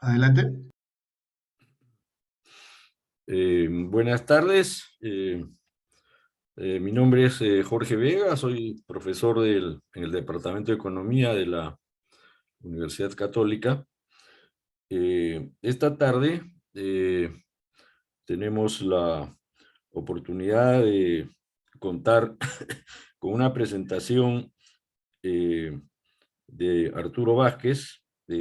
Adelante. Buenas tardes. Mi nombre es Jorge Vega, soy profesor en el Departamento de Economía de la Universidad Católica. Esta tarde tenemos la oportunidad de contar con una presentación de Arturo Vázquez,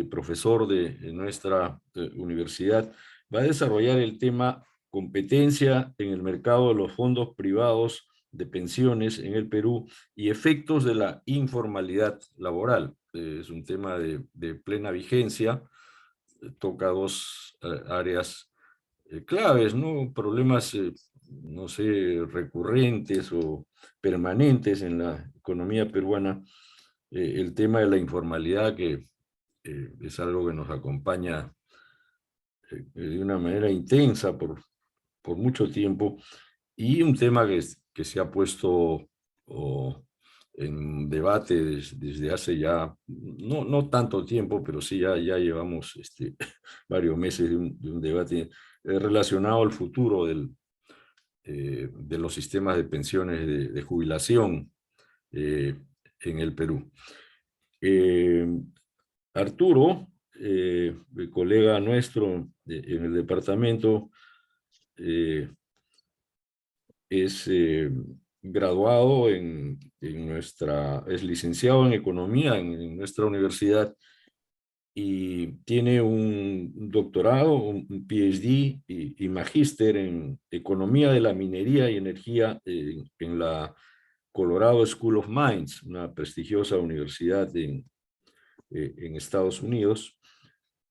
profesor de nuestra universidad. Va a desarrollar el tema competencia en el mercado de los fondos privados de pensiones en el Perú y efectos de la informalidad laboral. Es un tema de plena vigencia, toca dos áreas claves, ¿no? Problemas, no sé, recurrentes o permanentes en la economía peruana. El tema de la informalidad, que es algo que nos acompaña de una manera intensa por mucho tiempo, y un tema que se ha puesto en debate desde hace ya, no tanto tiempo, pero sí ya llevamos varios meses de un debate relacionado al futuro de los sistemas de pensiones de jubilación eh, en el Perú. Eh, Arturo, colega nuestro en el departamento, es graduado es licenciado en economía en nuestra universidad y tiene un doctorado, un PhD y magíster en economía de la minería y energía en la Colorado School of Mines, una prestigiosa universidad en Estados Unidos,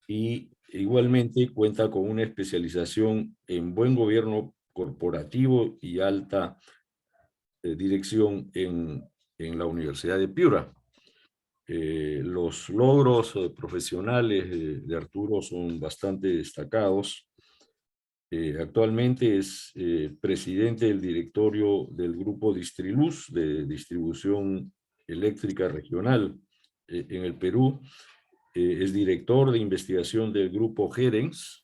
y igualmente cuenta con una especialización en buen gobierno corporativo y alta dirección en la Universidad de Piura. Los logros profesionales de Arturo son bastante destacados. Actualmente es presidente del directorio del grupo Distriluz, de distribución eléctrica regional en el Perú. Es director de investigación del grupo Gerens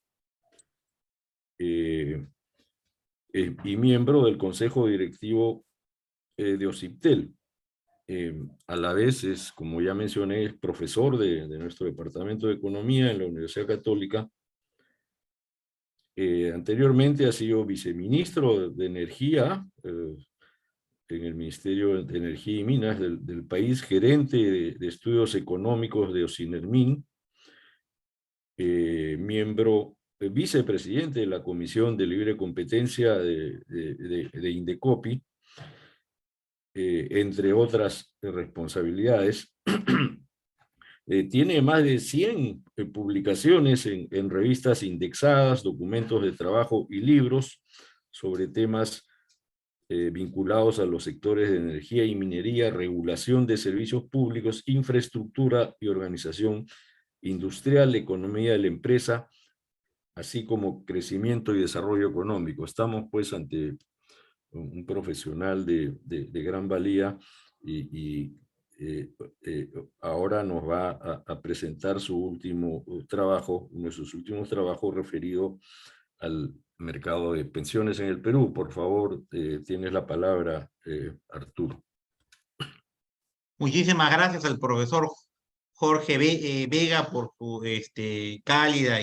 y miembro del consejo directivo de OCIPTEL. A la vez es, como ya mencioné, es profesor de nuestro departamento de economía en la Universidad Católica. Anteriormente ha sido viceministro de Energía en el Ministerio de Energía y Minas del país, gerente de estudios económicos de Ocinermin, miembro, vicepresidente de la Comisión de Libre Competencia de Indecopi, entre otras responsabilidades. Tiene más de 100 publicaciones en revistas indexadas, documentos de trabajo y libros sobre temas vinculados a los sectores de energía y minería, regulación de servicios públicos, infraestructura y organización industrial, economía de la empresa, así como crecimiento y desarrollo económico. Estamos pues ante un profesional de gran valía y ahora nos va a presentar su último trabajo, uno de sus últimos trabajos referido al mercado de pensiones en el Perú. Por favor, tienes la palabra, Arturo. Muchísimas gracias al profesor Jorge Vega por su cálida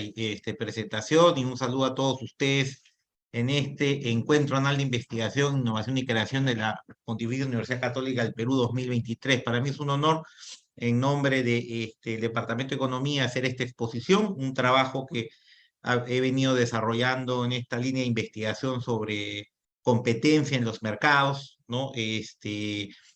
presentación, y un saludo a todos ustedes en este encuentro anual de investigación, innovación y creación de la Pontificia Universidad Católica del Perú 2023. Para mí es un honor, en nombre de el Departamento de Economía, hacer esta exposición, un trabajo que he venido desarrollando en esta línea de investigación sobre competencia en los mercados, ¿no?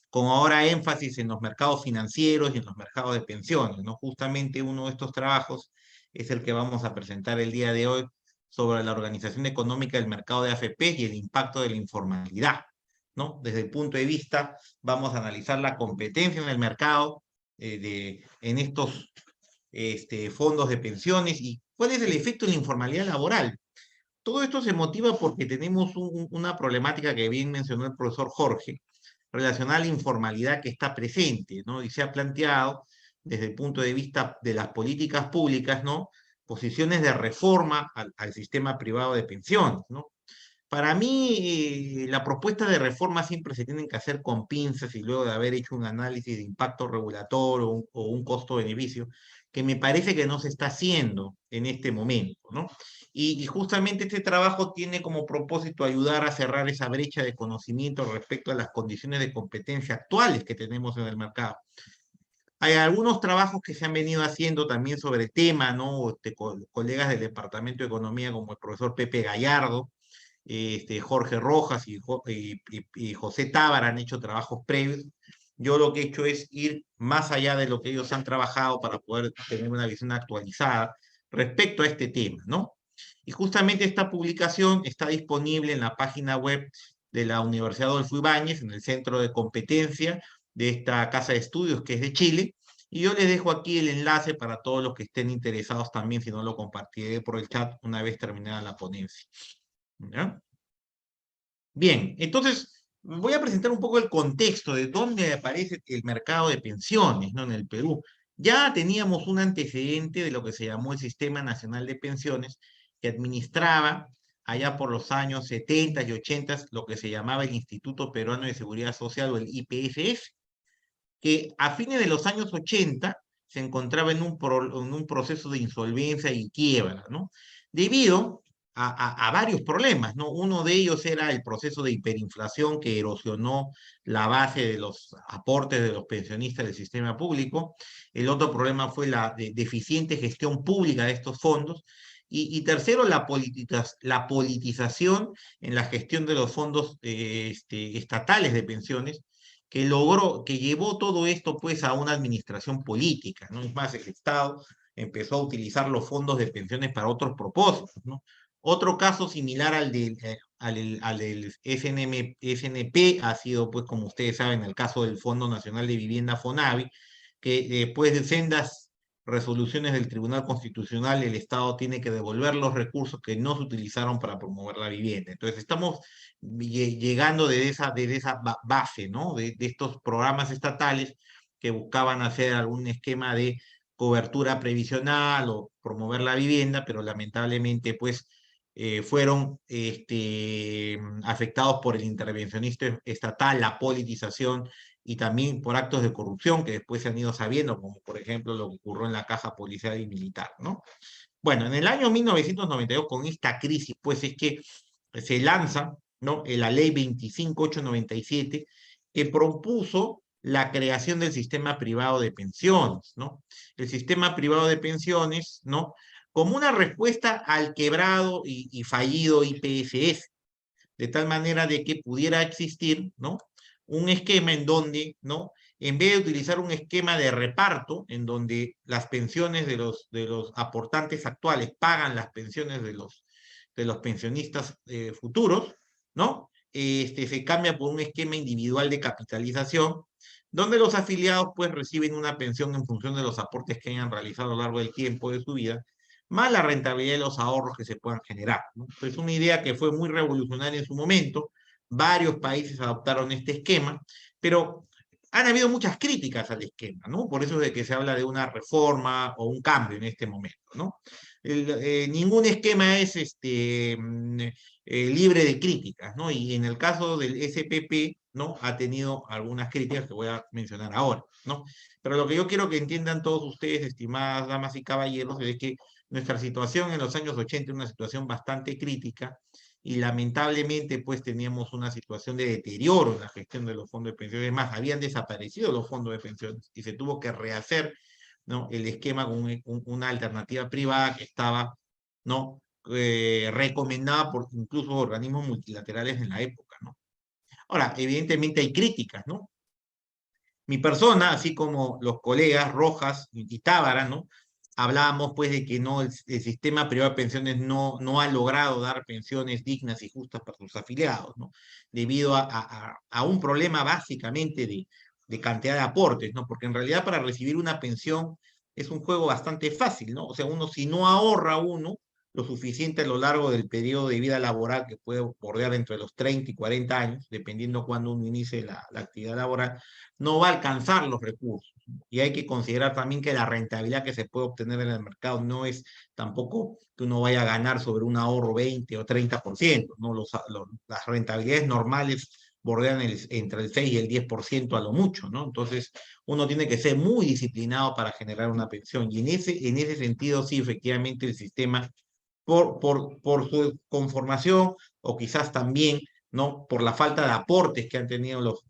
Con ahora énfasis en los mercados financieros y en los mercados de pensiones, ¿no? Justamente uno de estos trabajos es el que vamos a presentar el día de hoy, sobre la organización económica del mercado de AFP y el impacto de la informalidad, ¿no? Desde el punto de vista, vamos a analizar la competencia en el mercado en estos fondos de pensiones y cuál es el efecto de la informalidad laboral. Todo esto se motiva porque tenemos una problemática que bien mencionó el profesor Jorge, relacionada a la informalidad que está presente, ¿no? Y se ha planteado desde el punto de vista de las políticas públicas, ¿no? posiciones de reforma al sistema privado de pensiones, ¿no? Para mí, la propuesta de reforma siempre se tienen que hacer con pinzas y luego de haber hecho un análisis de impacto regulatorio o un costo-beneficio, que me parece que no se está haciendo en este momento, ¿no? Y justamente este trabajo tiene como propósito ayudar a cerrar esa brecha de conocimiento respecto a las condiciones de competencia actuales que tenemos en el mercado. Hay algunos trabajos que se han venido haciendo también sobre el tema, ¿no? Colegas del Departamento de Economía como el profesor Pepe Gallardo, Jorge Rojas y José Tábara han hecho trabajos previos. Yo lo que he hecho es ir más allá de lo que ellos han trabajado para poder tener una visión actualizada respecto a este tema, ¿no? Y justamente esta publicación está disponible en la página web de la Universidad Adolfo Ibáñez, en el centro de competencia de esta casa de estudios que es de Chile. Y yo les dejo aquí el enlace para todos los que estén interesados también, si no lo compartiré por el chat una vez terminada la ponencia. ¿Ya? Bien, entonces voy a presentar un poco el contexto de dónde aparece el mercado de pensiones, ¿no? En el Perú. Ya teníamos un antecedente de lo que se llamó el Sistema Nacional de Pensiones, que administraba allá por los años 70 y 80 lo que se llamaba el Instituto Peruano de Seguridad Social o el IPSS, que a fines de los años 80 se encontraba en un proceso de insolvencia y quiebra, ¿no? Debido a varios problemas, ¿no? Uno de ellos era el proceso de hiperinflación que erosionó la base de los aportes de los pensionistas del sistema público. El otro problema fue la deficiente gestión pública de estos fondos. Tercero, la politización en la gestión de los fondos estatales de pensiones, que llevó todo esto pues a una administración política, ¿no? Es más, el Estado empezó a utilizar los fondos de pensiones para otros propósitos, ¿no? Otro caso similar al del SNP ha sido, pues, como ustedes saben, el caso del Fondo Nacional de Vivienda FONAVI, que después de sendas resoluciones del Tribunal Constitucional, el Estado tiene que devolver los recursos que no se utilizaron para promover la vivienda. Entonces, estamos llegando de esa base, ¿no? De estos programas estatales que buscaban hacer algún esquema de cobertura previsional o promover la vivienda, pero lamentablemente, pues, fueron afectados por el intervencionismo estatal, la politización y también por actos de corrupción que después se han ido sabiendo, como por ejemplo lo que ocurrió en la caja policial y militar, ¿no? Bueno, en el año 1992, con esta crisis, pues es que se lanza, ¿no? La ley 25897, que propuso la creación del sistema privado de pensiones, ¿no? El sistema privado de pensiones, ¿no? Como una respuesta al quebrado y fallido IPSS, de tal manera de que pudiera existir, ¿no? Un esquema en donde, ¿no? En vez de utilizar un esquema de reparto, en donde las pensiones de los aportantes actuales pagan las pensiones de los pensionistas futuros, ¿no? Se cambia por un esquema individual de capitalización, donde los afiliados pues reciben una pensión en función de los aportes que hayan realizado a lo largo del tiempo de su vida, más la rentabilidad de los ahorros que se puedan generar, ¿no? Es una idea que fue muy revolucionaria en su momento, varios países adoptaron este esquema, pero han habido muchas críticas al esquema, ¿no? Por eso es de que se habla de una reforma o un cambio en este momento, ¿no? Ningún esquema es libre de críticas, ¿no? Y en el caso del SPP, ¿no? Ha tenido algunas críticas que voy a mencionar ahora, ¿no? Pero lo que yo quiero que entiendan todos ustedes, estimadas damas y caballeros, es que nuestra situación en los años 80 es una situación bastante crítica y lamentablemente pues teníamos una situación de deterioro en la gestión de los fondos de pensiones. Más, habían desaparecido los fondos de pensiones y se tuvo que rehacer, ¿no? El esquema con una alternativa privada que estaba, ¿no? Recomendada por incluso organismos multilaterales en la época, ¿no? Ahora, evidentemente hay críticas, ¿no? Mi persona, así como los colegas Rojas y Tábara, ¿no? Hablábamos pues de que no, el sistema privado de pensiones no ha logrado dar pensiones dignas y justas para sus afiliados, ¿no? Debido a un problema básicamente de cantidad de aportes, ¿no? Porque en realidad para recibir una pensión es un juego bastante fácil, ¿no? O sea, uno si no ahorra uno, lo suficiente a lo largo del periodo de vida laboral, que puede bordear entre los 30 y 40 años, dependiendo cuándo uno inicie la actividad laboral, no va a alcanzar los recursos. Y hay que considerar también que la rentabilidad que se puede obtener en el mercado no es tampoco que uno vaya a ganar sobre un ahorro 20 o 30%, ¿no? Las rentabilidades normales bordean entre el 6 y el 10% a lo mucho, ¿no? Entonces, uno tiene que ser muy disciplinado para generar una pensión. Y en ese sentido, sí, efectivamente, el sistema, por su conformación, o quizás también, ¿no? Por la falta de aportes que han tenido los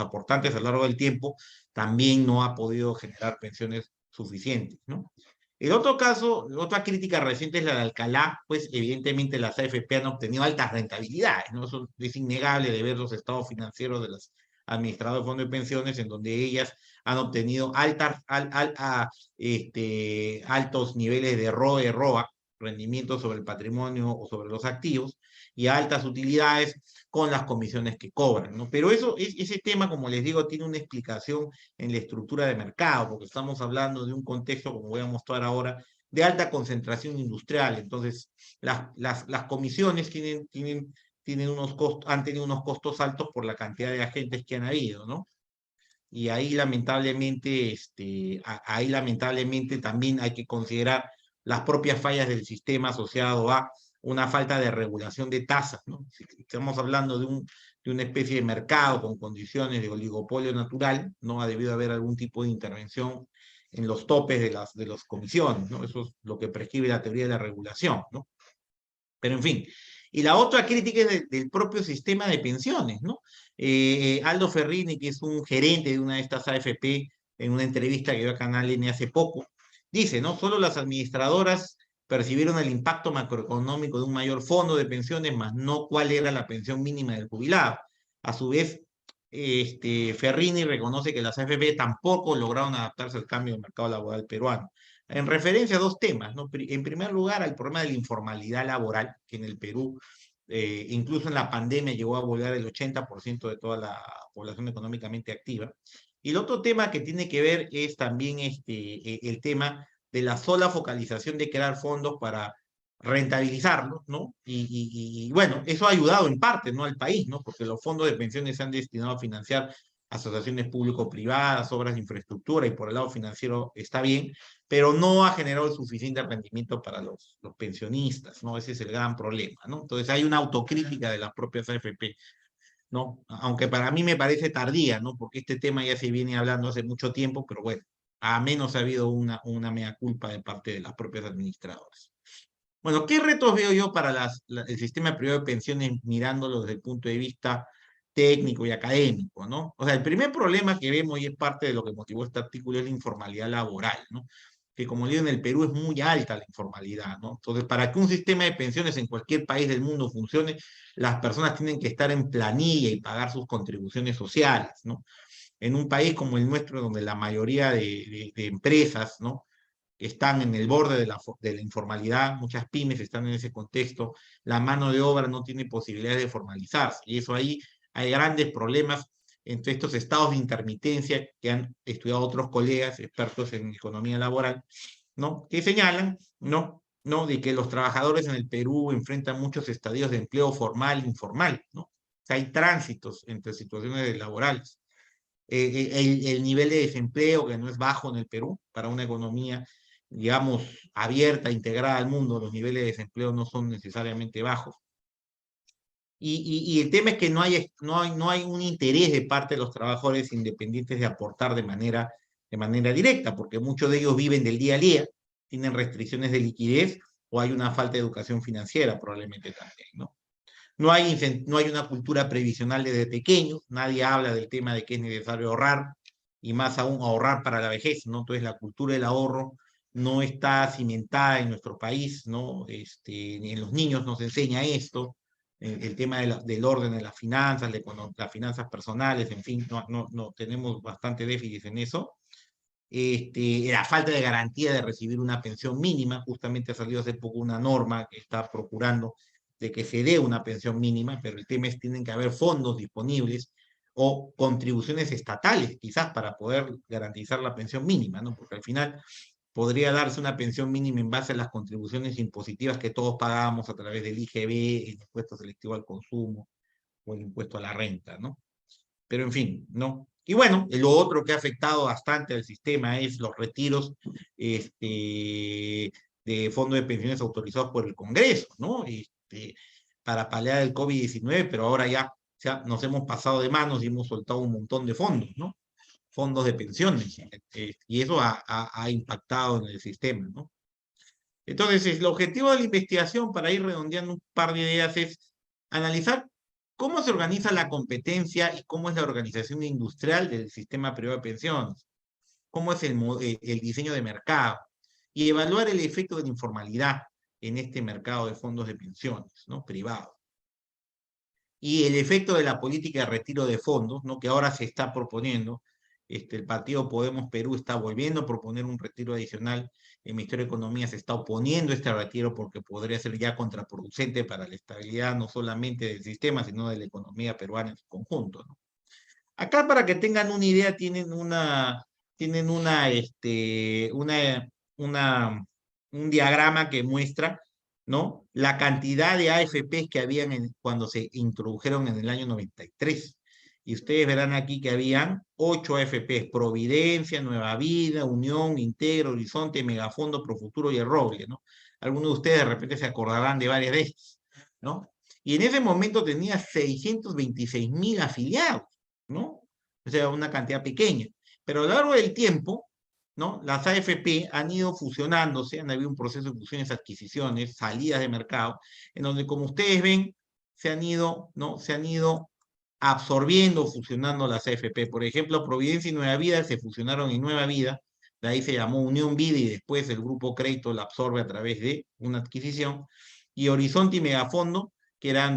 aportantes a lo largo del tiempo, también no ha podido generar pensiones suficientes, ¿no? El otro caso, otra crítica reciente es la de Alcalá, pues evidentemente las AFP han obtenido altas rentabilidades, ¿no? Eso es innegable de ver los estados financieros de las administradoras de fondos de pensiones, en donde ellas han obtenido altos niveles de ROE, ROA, rendimiento sobre el patrimonio o sobre los activos, y altas utilidades con las comisiones que cobran, ¿no? Pero ese tema, como les digo, tiene una explicación en la estructura de mercado, porque estamos hablando de un contexto, como voy a mostrar ahora, de alta concentración industrial. Entonces, las comisiones han tenido unos costos altos por la cantidad de agentes que han habido, ¿no? Y ahí lamentablemente también hay que considerar las propias fallas del sistema asociado a una falta de regulación de tasas, ¿no? Si estamos hablando de una especie de mercado con condiciones de oligopolio natural, no ha debido haber algún tipo de intervención en los topes de las comisiones, ¿no? Eso es lo que prescribe la teoría de la regulación, ¿no? Pero en fin. Y la otra crítica es del propio sistema de pensiones, ¿no? Aldo Ferrini, que es un gerente de una de estas AFP, en una entrevista que dio a Canal N hace poco, dice, ¿no? Solo las administradoras percibieron el impacto macroeconómico de un mayor fondo de pensiones, más no cuál era la pensión mínima del jubilado. A su vez, Ferrini reconoce que las AFP tampoco lograron adaptarse al cambio del mercado laboral peruano, en referencia a dos temas, ¿no? En primer lugar, al problema de la informalidad laboral, que en el Perú, incluso en la pandemia, llegó a volver el 80% de toda la población económicamente activa. Y el otro tema que tiene que ver es también el tema de la sola focalización de crear fondos para rentabilizarlos, ¿no? Y bueno, eso ha ayudado en parte, ¿no? Al país, ¿no? Porque los fondos de pensiones se han destinado a financiar asociaciones público-privadas, obras de infraestructura, y por el lado financiero está bien, pero no ha generado el suficiente rendimiento para los pensionistas, ¿no? Ese es el gran problema, ¿no? Entonces hay una autocrítica de las propias AFP, ¿no? Aunque para mí me parece tardía, ¿no? Porque este tema ya se viene hablando hace mucho tiempo, pero bueno, a menos ha habido una mea culpa de parte de las propias administradoras. Bueno, ¿qué retos veo yo para el sistema privado de pensiones mirándolo desde el punto de vista técnico y académico, ¿no? O sea, el primer problema que vemos, y es parte de lo que motivó este artículo, es la informalidad laboral, ¿no? Que como digo, en el Perú es muy alta la informalidad, ¿no? Entonces, para que un sistema de pensiones en cualquier país del mundo funcione, las personas tienen que estar en planilla y pagar sus contribuciones sociales, ¿no? En un país como el nuestro, donde la mayoría de empresas, ¿no? Están en el borde de la informalidad, muchas pymes están en ese contexto, la mano de obra no tiene posibilidades de formalizarse, y eso ahí hay grandes problemas entre estos estados de intermitencia que han estudiado otros colegas expertos en economía laboral, ¿no? Que señalan, ¿no? De que los trabajadores en el Perú enfrentan muchos estadios de empleo formal e informal, ¿no? O sea, hay tránsitos entre situaciones laborales. El nivel de desempleo, que no es bajo en el Perú, para una economía, digamos, abierta, integrada al mundo, los niveles de desempleo no son necesariamente bajos. Y el tema es que no hay un interés de parte de los trabajadores independientes de aportar de manera directa, porque muchos de ellos viven del día a día, tienen restricciones de liquidez, o hay una falta de educación financiera probablemente también, ¿no? No hay una cultura previsional desde pequeños, nadie habla del tema de que es necesario ahorrar, y más aún ahorrar para la vejez, ¿no? Entonces la cultura del ahorro no está cimentada en nuestro país, ¿no? Ni en los niños nos enseña esto, el tema del orden de las finanzas, las finanzas personales, en fin, no tenemos bastante déficit en eso. La falta de garantía de recibir una pensión mínima, justamente ha salido hace poco una norma que está procurando de que se dé una pensión mínima, pero el tema es que tienen que haber fondos disponibles o contribuciones estatales, quizás, para poder garantizar la pensión mínima, ¿no? Porque al final podría darse una pensión mínima en base a las contribuciones impositivas que todos pagábamos a través del IGB, el impuesto selectivo al consumo o el impuesto a la renta, ¿no? Pero en fin, ¿no? Y bueno, lo otro que ha afectado bastante al sistema es los retiros de fondos de pensiones autorizados por el Congreso, ¿no? Para paliar el COVID-19, pero ahora ya nos hemos pasado de manos y hemos soltado un montón de fondos, ¿no? Fondos de pensiones, y eso ha impactado en el sistema, ¿no? Entonces, el objetivo de la investigación, para ir redondeando un par de ideas, es analizar cómo se organiza la competencia y cómo es la organización industrial del sistema privado de pensiones, cómo es el diseño de mercado, y evaluar el efecto de la informalidad en este mercado de fondos de pensiones, ¿no? Privados. Y el efecto de la política de retiro de fondos, ¿no? Que ahora se está proponiendo. El Partido Podemos Perú está volviendo a proponer un retiro adicional. El Ministerio de Economía se está oponiendo a este retiro porque podría ser ya contraproducente para la estabilidad no solamente del sistema, sino de la economía peruana en su conjunto, ¿no? Acá, para que tengan una idea, tienen un diagrama que muestra, ¿no? La cantidad de AFPs que habían cuando se introdujeron en el año 93. Y ustedes verán aquí que habían 8 AFPs: Providencia, Nueva Vida, Unión, Integra, Horizonte, Megafondo, Profuturo y El Roble, ¿no? Algunos de ustedes de repente se acordarán de varias de estas, ¿no? Y en ese momento tenía 626.000 afiliados, ¿no? O sea, una cantidad pequeña. Pero a lo largo del tiempo, ¿no? Las AFP han ido fusionándose, han habido un proceso de fusiones, adquisiciones, salidas de mercado, en donde, como ustedes ven, ¿no? Se han ido absorbiendo, fusionando las AFP. Por ejemplo, Providencia y Nueva Vida se fusionaron en Nueva Vida, de ahí se llamó Unión Vida y después el Grupo Crédito la absorbe a través de una adquisición. Y Horizonte y Megafondo, que eran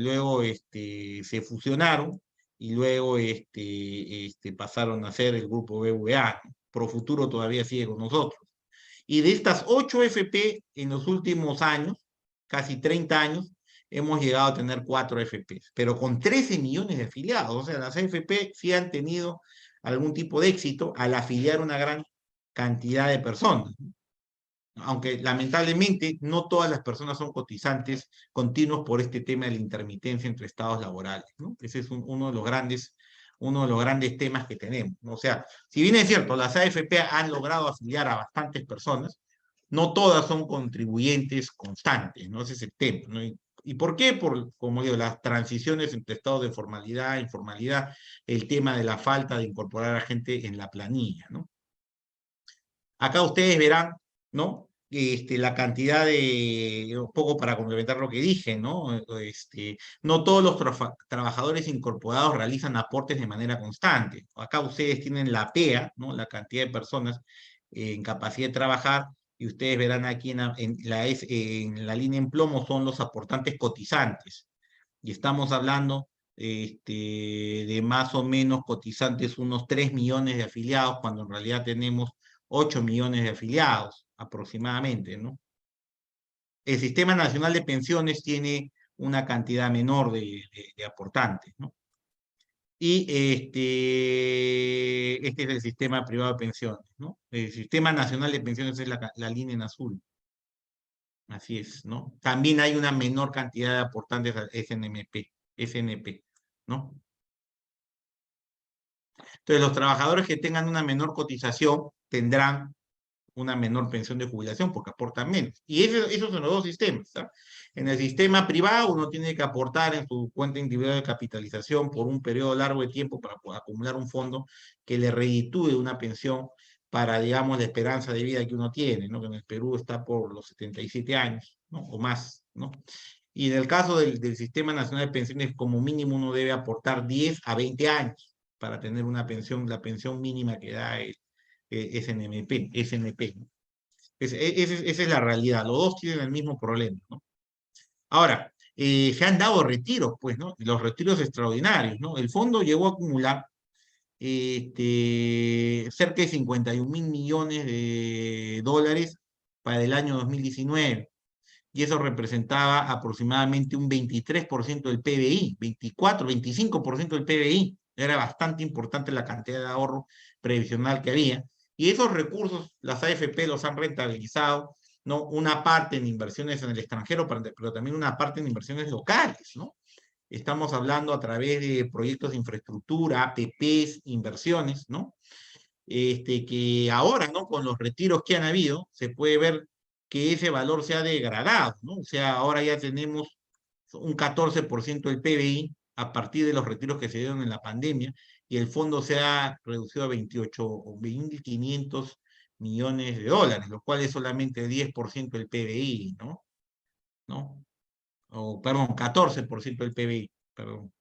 luego se fusionaron y luego pasaron a ser el Grupo BVA. Profuturo todavía sigue con nosotros. Y de estas 8 FP en los últimos años, casi 30 años, hemos llegado a tener 4 FPs, pero con 13 millones de afiliados. O sea, las FP sí han tenido algún tipo de éxito al afiliar una gran cantidad de personas. Aunque lamentablemente no todas las personas son cotizantes continuos por este tema de la intermitencia entre estados laborales, ¿no? Ese es uno de los grandes temas que tenemos, ¿no? O sea, si bien es cierto, las AFP han logrado afiliar a bastantes personas, no todas son contribuyentes constantes, ¿no? Ese es el tema, ¿no? ¿Y por qué? Como digo, las transiciones entre estados de formalidad e informalidad, el tema de la falta de incorporar a gente en la planilla, ¿no? Acá ustedes verán, ¿no? La cantidad un poco para complementar lo que dije, ¿no? No todos los trabajadores incorporados realizan aportes de manera constante. Acá ustedes tienen la PEA, ¿no? La cantidad de personas en capacidad de trabajar, y ustedes verán aquí en la línea en plomo son los aportantes cotizantes. Y estamos hablando de más o menos cotizantes, unos 3 millones de afiliados, cuando en realidad tenemos 8 millones de afiliados aproximadamente, ¿no? El Sistema Nacional de Pensiones tiene una cantidad menor de aportantes, ¿no? Y este es el sistema privado de pensiones, ¿no? El Sistema Nacional de Pensiones es la línea en azul. Así es, ¿no? También hay una menor cantidad de aportantes al SNP, ¿no? Entonces, los trabajadores que tengan una menor cotización tendrán una menor pensión de jubilación porque aportan menos. Y esos son los dos sistemas, ¿sí? En el sistema privado uno tiene que aportar en su cuenta individual de capitalización por un periodo largo de tiempo para poder acumular un fondo que le reditúe una pensión para, digamos, la esperanza de vida que uno tiene, ¿no? Que en el Perú está por los 77 años, ¿no? O más, ¿no? Y en el caso del Sistema Nacional de Pensiones, como mínimo uno debe aportar 10 a 20 años para tener una pensión, la pensión mínima que da el SNP, ¿no? Esa es la realidad. Los dos tienen el mismo problema, ¿no? Ahora, se han dado retiros, pues, ¿no? Los retiros extraordinarios, ¿no? El fondo llegó a acumular cerca de 51.000 millones de dólares para el año 2019. Y eso representaba aproximadamente un 23% del PBI, 24, 25% del PBI. Era bastante importante la cantidad de ahorro previsional que había. Y esos recursos, las AFP los han rentabilizado, ¿no? Una parte en inversiones en el extranjero, pero también una parte en inversiones locales, ¿no? Estamos hablando a través de proyectos de infraestructura, APPs, inversiones, ¿no? Que ahora, ¿no? Con los retiros que han habido, se puede ver que ese valor se ha degradado, ¿no? O sea, ahora ya tenemos un 14% del PBI a partir de los retiros que se dieron en la pandemia, y el fondo se ha reducido a 28.500 millones de dólares, lo cual es solamente 10% del PBI, ¿no? ¿No? O, perdón, 14% del PBI, perdón.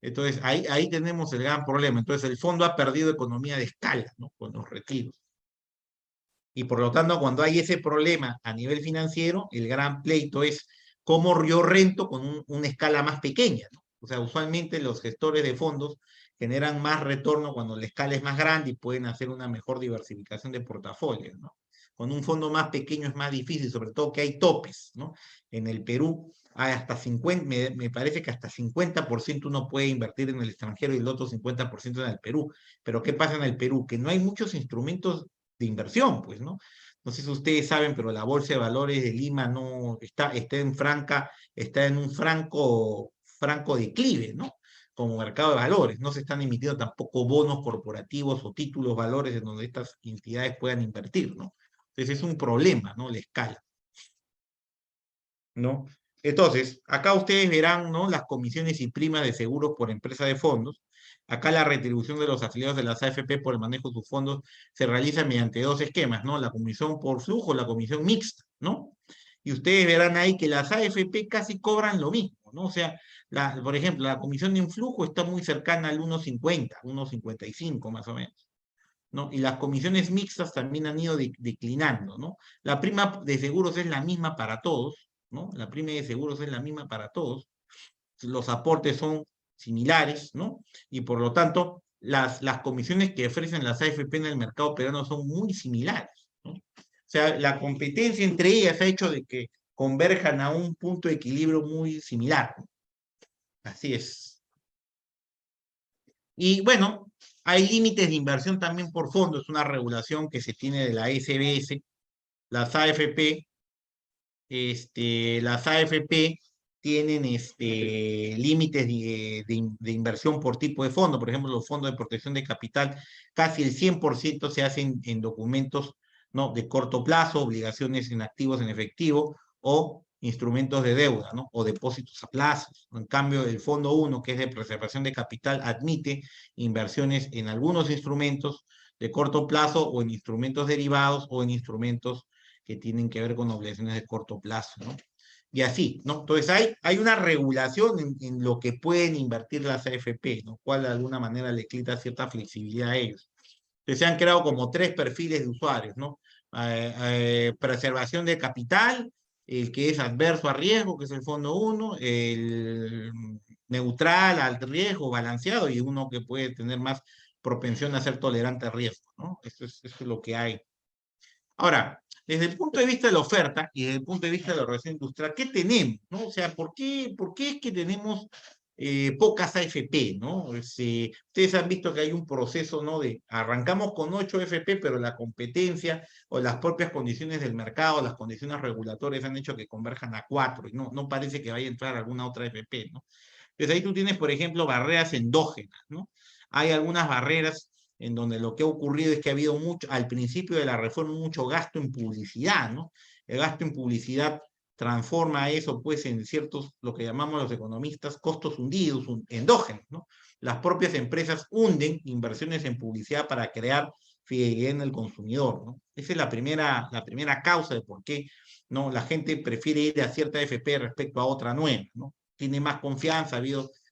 Entonces, ahí tenemos el gran problema. Entonces, el fondo ha perdido economía de escala, ¿no? Con los retiros. Y por lo tanto, cuando hay ese problema a nivel financiero, el gran pleito es cómo yo rento con una escala más pequeña, ¿no? O sea, usualmente los gestores de fondos generan más retorno cuando la escala es más grande y pueden hacer una mejor diversificación de portafolios, ¿no? Con un fondo más pequeño es más difícil, sobre todo que hay topes, ¿no? En el Perú hay hasta 50, me parece que hasta 50% uno puede invertir en el extranjero y el otro 50% en el Perú. Pero ¿qué pasa en el Perú? Que no hay muchos instrumentos de inversión, pues, ¿no? No sé si ustedes saben, pero la Bolsa de Valores de Lima no está en un franco declive, ¿no? Como mercado de valores. No se están emitiendo tampoco bonos corporativos o títulos valores en donde estas entidades puedan invertir, ¿no? Entonces es un problema, ¿no? La escala, ¿no? Entonces, acá ustedes verán, ¿no? Las comisiones y primas de seguros por empresa de fondos. Acá la retribución de los afiliados de las AFP por el manejo de sus fondos se realiza mediante dos esquemas, ¿no? La comisión por flujo, la comisión mixta, ¿no? Y ustedes verán ahí que las AFP casi cobran lo mismo, ¿no? O sea, por ejemplo, la comisión de influjo está muy cercana al 1,50, 1,55 más o menos, ¿no? Y las comisiones mixtas también han ido declinando, ¿no? La prima de seguros es la misma para todos, ¿no? La prima de seguros es la misma para todos, los aportes son similares, ¿no? Y por lo tanto, las comisiones que ofrecen las AFP en el mercado peruano son muy similares, ¿no? O sea, la competencia entre ellas ha hecho de que converjan a un punto de equilibrio muy similar, ¿no? Así es. Y bueno, hay límites de inversión también por fondo, es una regulación que se tiene de la SBS, las AFP, las AFP tienen límites de inversión por tipo de fondo. Por ejemplo, los fondos de protección de capital, casi el 100% se hacen en documentos, ¿no? De corto plazo, obligaciones en activos en efectivo o instrumentos de deuda, ¿no? O depósitos a plazos. En cambio, el fondo 1, que es de preservación de capital, admite inversiones en algunos instrumentos de corto plazo o en instrumentos derivados o en instrumentos que tienen que ver con obligaciones de corto plazo, ¿no? Y así, ¿no? Entonces hay una regulación en lo que pueden invertir las AFP, ¿no? Cual de alguna manera le quita cierta flexibilidad a ellos. Entonces se han creado como 3 perfiles de usuarios, ¿no? Preservación de capital, el que es adverso a riesgo, que es el fondo 1, el neutral al riesgo, balanceado, y uno que puede tener más propensión a ser tolerante al riesgo, ¿no? Esto es lo que hay. Ahora, desde el punto de vista de la oferta y desde el punto de vista de la organización industrial, ¿qué tenemos? ¿No? O sea, por qué es que tenemos pocas AFP? ¿No? Ustedes han visto que hay un proceso, ¿no? Arrancamos con 8 AFP, pero la competencia o las propias condiciones del mercado, las condiciones regulatorias han hecho que converjan a 4 y no parece que vaya a entrar alguna otra AFP, ¿no? Entonces ahí tú tienes, por ejemplo, barreras endógenas, ¿no? Hay algunas barreras en donde lo que ha ocurrido es que ha habido mucho, al principio de la reforma, mucho gasto en publicidad, ¿no? El gasto en publicidad transforma eso, pues, en ciertos, lo que llamamos los economistas, costos hundidos, endógenos, ¿no? Las propias empresas hunden inversiones en publicidad para crear fidelidad en el consumidor, ¿no? Esa es la primera causa de por qué, ¿no? La gente prefiere ir a cierta FP respecto a otra nueva, ¿no? Tiene más confianza,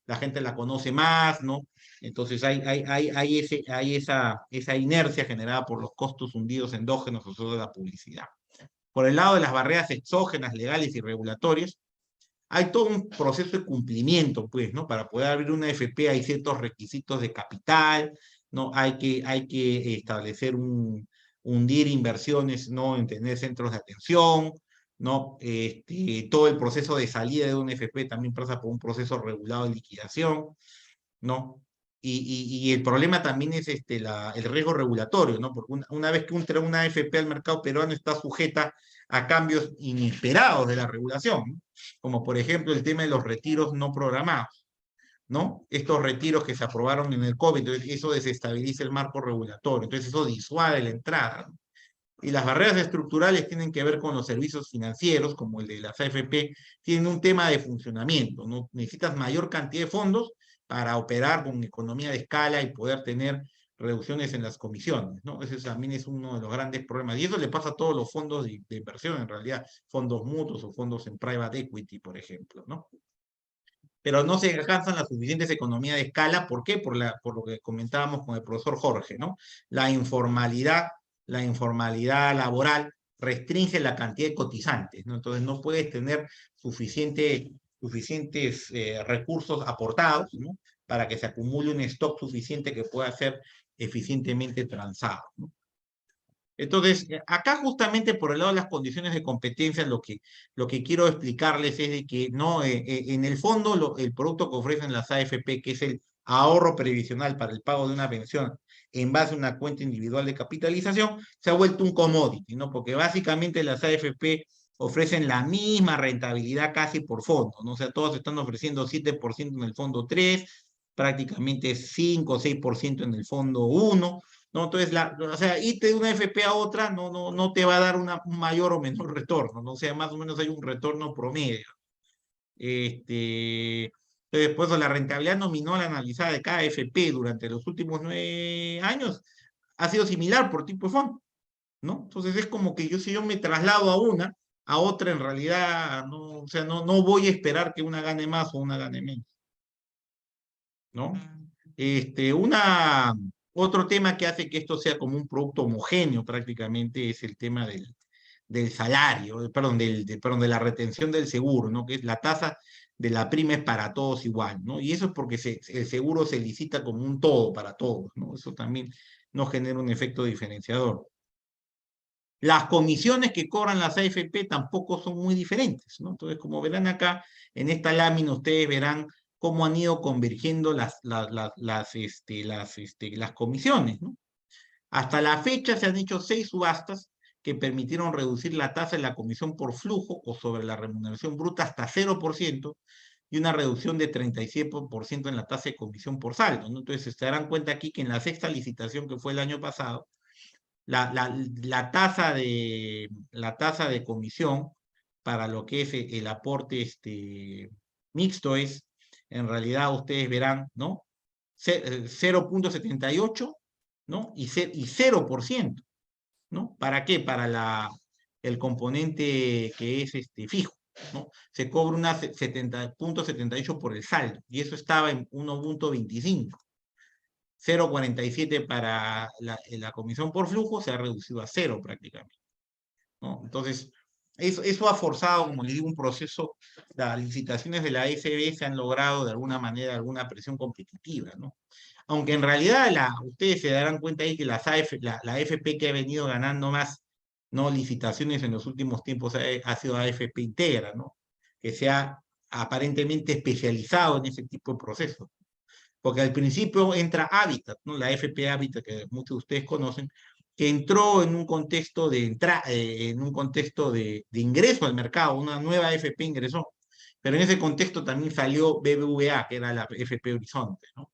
la gente la conoce más, ¿no? Entonces hay esa inercia generada por los costos hundidos endógenos asociados de la publicidad. Por el lado de las barreras exógenas, legales y regulatorias, hay todo un proceso de cumplimiento, pues, ¿no? Para poder abrir una FP hay ciertos requisitos de capital, ¿no? Hay que establecer hundir inversiones, ¿no? En tener centros de atención, ¿no? Todo el proceso de salida de una FP también pasa por un proceso regulado de liquidación, ¿no? y el problema también es el riesgo regulatorio, ¿no? Porque una vez que entra una AFP al mercado peruano está sujeta a cambios inesperados de la regulación, ¿no? Como por ejemplo el tema de los retiros no programados, ¿no? Estos retiros que se aprobaron en el COVID, entonces eso desestabiliza el marco regulatorio, entonces eso disuade la entrada, ¿no? Y las barreras estructurales tienen que ver con los servicios financieros, como el de las AFP, tienen un tema de funcionamiento, ¿no? Necesitas mayor cantidad de fondos para operar con economía de escala y poder tener reducciones en las comisiones, ¿no? Ese también es uno de los grandes problemas. Y eso le pasa a todos los fondos de inversión, en realidad, fondos mutuos o fondos en private equity, por ejemplo, ¿no? Pero no se alcanzan las suficientes economías de escala. ¿Por qué? Por lo que comentábamos con el profesor Jorge, ¿no? La informalidad, la informalidad laboral restringe la cantidad de cotizantes, ¿no? Entonces no puedes tener suficientes recursos aportados, ¿no? Para que se acumule un stock suficiente que pueda ser eficientemente transado, ¿no? Entonces, acá justamente por el lado de las condiciones de competencia, lo que quiero explicarles es de que no, en el fondo el producto que ofrecen las AFP, que es el ahorro previsional para el pago de una pensión en base a una cuenta individual de capitalización, se ha vuelto un commodity, ¿no? Porque básicamente las AFP ofrecen la misma rentabilidad casi por fondo, ¿no? O sea, todos están ofreciendo 7% en el fondo 3, prácticamente 5 o 6% en el fondo 1, ¿no? Entonces, o sea, irte de una FP a otra no te va a dar un mayor o menor retorno, ¿no? O sea, más o menos hay un retorno promedio. Entonces, pues la rentabilidad nominal analizada de cada FP durante los últimos 9 años ha sido similar por tipo de fondo, ¿no? Entonces es como que si yo me traslado a otra en realidad, no, o sea, no voy a esperar que una gane más o una gane menos, ¿no? Otro tema que hace que esto sea como un producto homogéneo prácticamente es el tema del salario, perdón, perdón, de la retención del seguro, ¿no? Que es la tasa de la prima es para todos igual, ¿no? Y eso es porque el seguro se licita como un todo para todos, ¿no? Eso también nos genera un efecto diferenciador. Las comisiones que cobran las AFP tampoco son muy diferentes, ¿no? Entonces, como verán acá, en esta lámina ustedes verán cómo han ido convergiendo las comisiones, ¿no? Hasta la fecha se han hecho 6 subastas que permitieron reducir la tasa de la comisión por flujo o sobre la remuneración bruta hasta 0% y una reducción de 37% en la tasa de comisión por saldo, ¿no? Entonces se darán cuenta aquí que en la sexta licitación que fue el año pasado, la tasa de comisión para lo que es el aporte mixto es, en realidad ustedes verán, ¿no? 0.78, ¿no? Y 0%, ¿no? ¿Para qué? Para el componente que es fijo, ¿no? Se cobra una 70.78 por el saldo, y eso estaba en 1.25. 0.47 para la comisión por flujo, se ha reducido a 0 prácticamente, ¿no? Entonces, eso ha forzado, como les digo, un proceso. Las licitaciones de la AFP se han logrado de alguna manera alguna presión competitiva, ¿no? Aunque en realidad ustedes se darán cuenta ahí que la AFP que ha venido ganando más, ¿no?, licitaciones en los últimos tiempos ha sido AFP Integra, ¿no? Que se ha aparentemente especializado en ese tipo de procesos. Porque al principio entra Habitat, ¿no? La FP Habitat, que muchos de ustedes conocen, que entró en un contexto de ingreso al mercado, una nueva FP ingresó, pero en ese contexto también salió BBVA, que era la FP Horizonte, ¿no?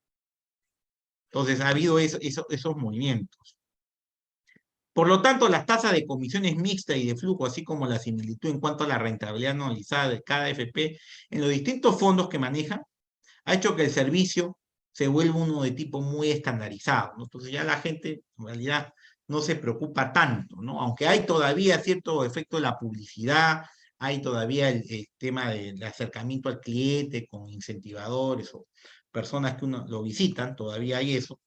Entonces ha habido esos movimientos. Por lo tanto, las tasas de comisiones mixtas y de flujo, así como la similitud en cuanto a la rentabilidad anualizada de cada FP en los distintos fondos que manejan, ha hecho que el servicio se vuelva uno de tipo muy estandarizado, ¿no? Entonces ya la gente en realidad no se preocupa tanto, ¿no? Aunque hay todavía cierto efecto de la publicidad, hay todavía el tema del acercamiento al cliente con incentivadores o personas que uno lo visitan, todavía hay eso.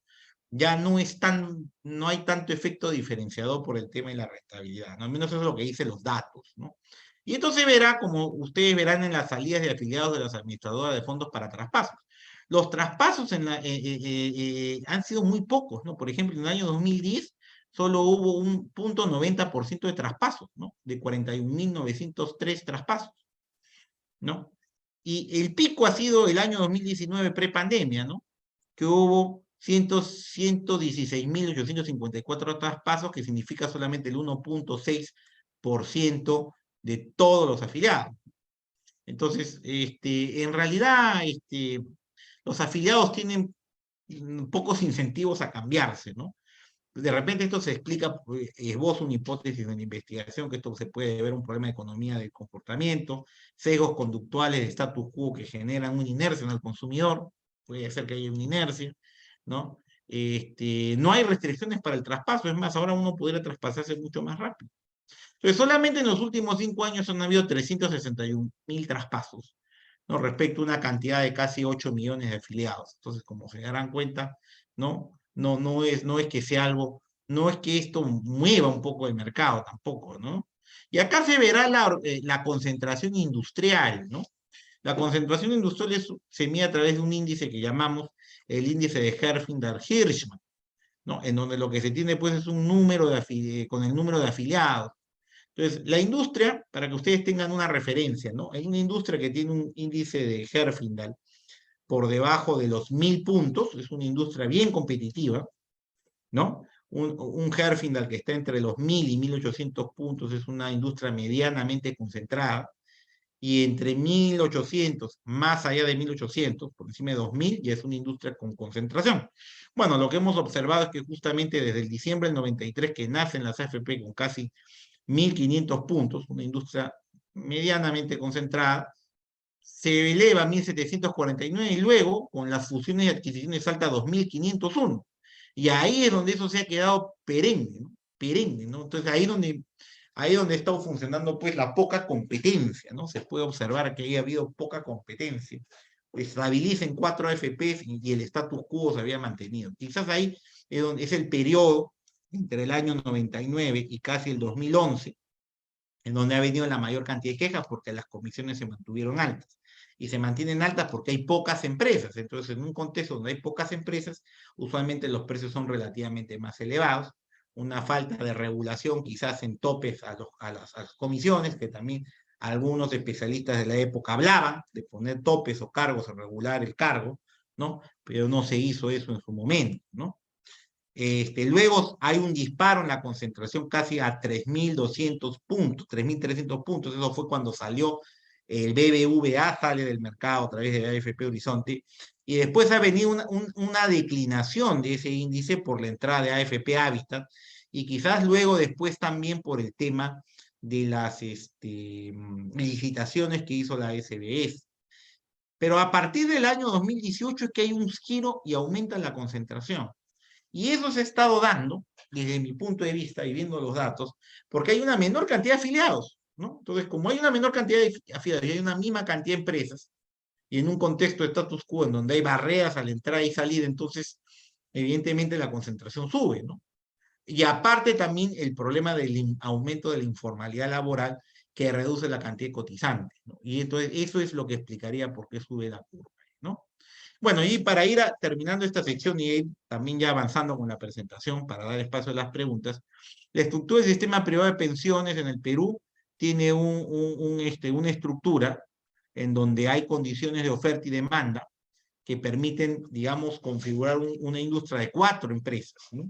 Ya no hay tanto efecto diferenciador por el tema de la rentabilidad, ¿no? Al menos eso es lo que dicen los datos, ¿no? Y entonces verá, como ustedes verán en las salidas de afiliados de las administradoras de fondos para traspasos. Los traspasos han sido muy pocos, ¿no? Por ejemplo, en el año 2010 solo hubo un 0.90% de traspasos, ¿no? De 41.903 traspasos, ¿no? Y el pico ha sido el año 2019 prepandemia, ¿no? que hubo 116.854 traspasos, que significa solamente el 1.6% de todos los afiliados. Entonces, en realidad, los afiliados tienen pocos incentivos a cambiarse, ¿no? De repente esto se explica, esbozo una hipótesis de la investigación, que esto se puede ver un problema de economía del comportamiento, sesgos conductuales de status quo que generan una inercia en el consumidor, puede ser que haya una inercia, ¿no? No hay restricciones para el traspaso, es más, ahora uno pudiera traspasarse mucho más rápido. Entonces, solamente en los últimos 5 años han habido 361.000 traspasos, ¿no? Respecto a una cantidad de casi 8 millones de afiliados. Entonces, como se darán cuenta, ¿no? No es que sea algo, no es que esto mueva un poco el mercado tampoco, ¿no? Y acá se verá la concentración industrial, ¿no? La concentración industrial se mide a través de un índice que llamamos el índice de Herfindahl-Hirschman, ¿no? En donde lo que se tiene pues es un número con el número de afiliados. Entonces, la industria, para que ustedes tengan una referencia, ¿no? Hay una industria que tiene un índice de Herfindahl por debajo de los 1.000 puntos, es una industria bien competitiva, ¿no? Un Herfindahl que está entre los 1.000 y 1.800 puntos es una industria medianamente concentrada, y entre 1.800, más allá de 1.800, por encima de 2.000, ya es una industria con concentración. Bueno, lo que hemos observado es que justamente desde el diciembre del 93, que nacen las AFP con casi 1.500 puntos, una industria medianamente concentrada, se eleva a 1.749 y luego, con las fusiones y adquisiciones, salta a 2.501. Y ahí es donde eso se ha quedado perenne, ¿no? Perenne, ¿no? Entonces ahí donde está funcionando pues la poca competencia, ¿no? Se puede observar que ahí ha habido poca competencia. Estabiliza en 4 AFPs y el status quo se había mantenido. Quizás ahí es el periodo entre el año 99 y casi el 2011, en donde ha venido la mayor cantidad de quejas porque las comisiones se mantuvieron altas. Y se mantienen altas porque hay pocas empresas. Entonces, en un contexto donde hay pocas empresas, usualmente los precios son relativamente más elevados. Una falta de regulación, quizás en topes a las comisiones, que también algunos especialistas de la época hablaban de poner topes o cargos a regular el cargo, ¿no? Pero no se hizo eso en su momento, ¿no? Luego hay un disparo en la concentración casi a 3.200 puntos, 3.300 puntos. Eso fue cuando salió el BBVA, sale del mercado a través de AFP Horizonte. Y después ha venido una declinación de ese índice por la entrada de AFP Habitat. Y quizás luego después también por el tema de las licitaciones que hizo la SBS. Pero a partir del año 2018 es que hay un giro y aumenta la concentración. Y eso se ha estado dando, desde mi punto de vista y viendo los datos, porque hay una menor cantidad de afiliados, ¿no? Entonces, como hay una menor cantidad de afiliados y hay una misma cantidad de empresas, y en un contexto de status quo en donde hay barreras a la entrada y salida, entonces, evidentemente la concentración sube, ¿no? Y aparte también el problema del aumento de la informalidad laboral que reduce la cantidad de cotizantes, ¿no? Y entonces eso es lo que explicaría por qué sube la curva, ¿no? Bueno, y para ir terminando esta sección y ir también ya avanzando con la presentación para dar espacio a las preguntas, la estructura del sistema privado de pensiones en el Perú tiene una estructura en donde hay condiciones de oferta y demanda que permiten, digamos, configurar una industria de 4 empresas, ¿no?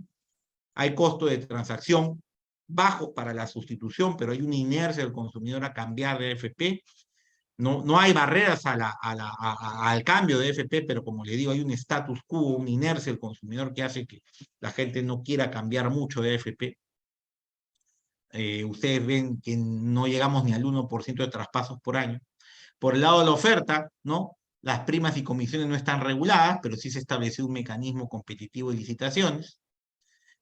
Hay costo de transacción bajo para la sustitución, pero hay una inercia del consumidor a cambiar de AFP. No hay barreras al cambio de AFP, pero como le digo, hay un status quo, una inercia del consumidor que hace que la gente no quiera cambiar mucho de AFP. Ustedes ven que no llegamos ni al 1% de traspasos por año. Por el lado de la oferta, ¿no? Las primas y comisiones no están reguladas, pero sí se estableció un mecanismo competitivo de licitaciones.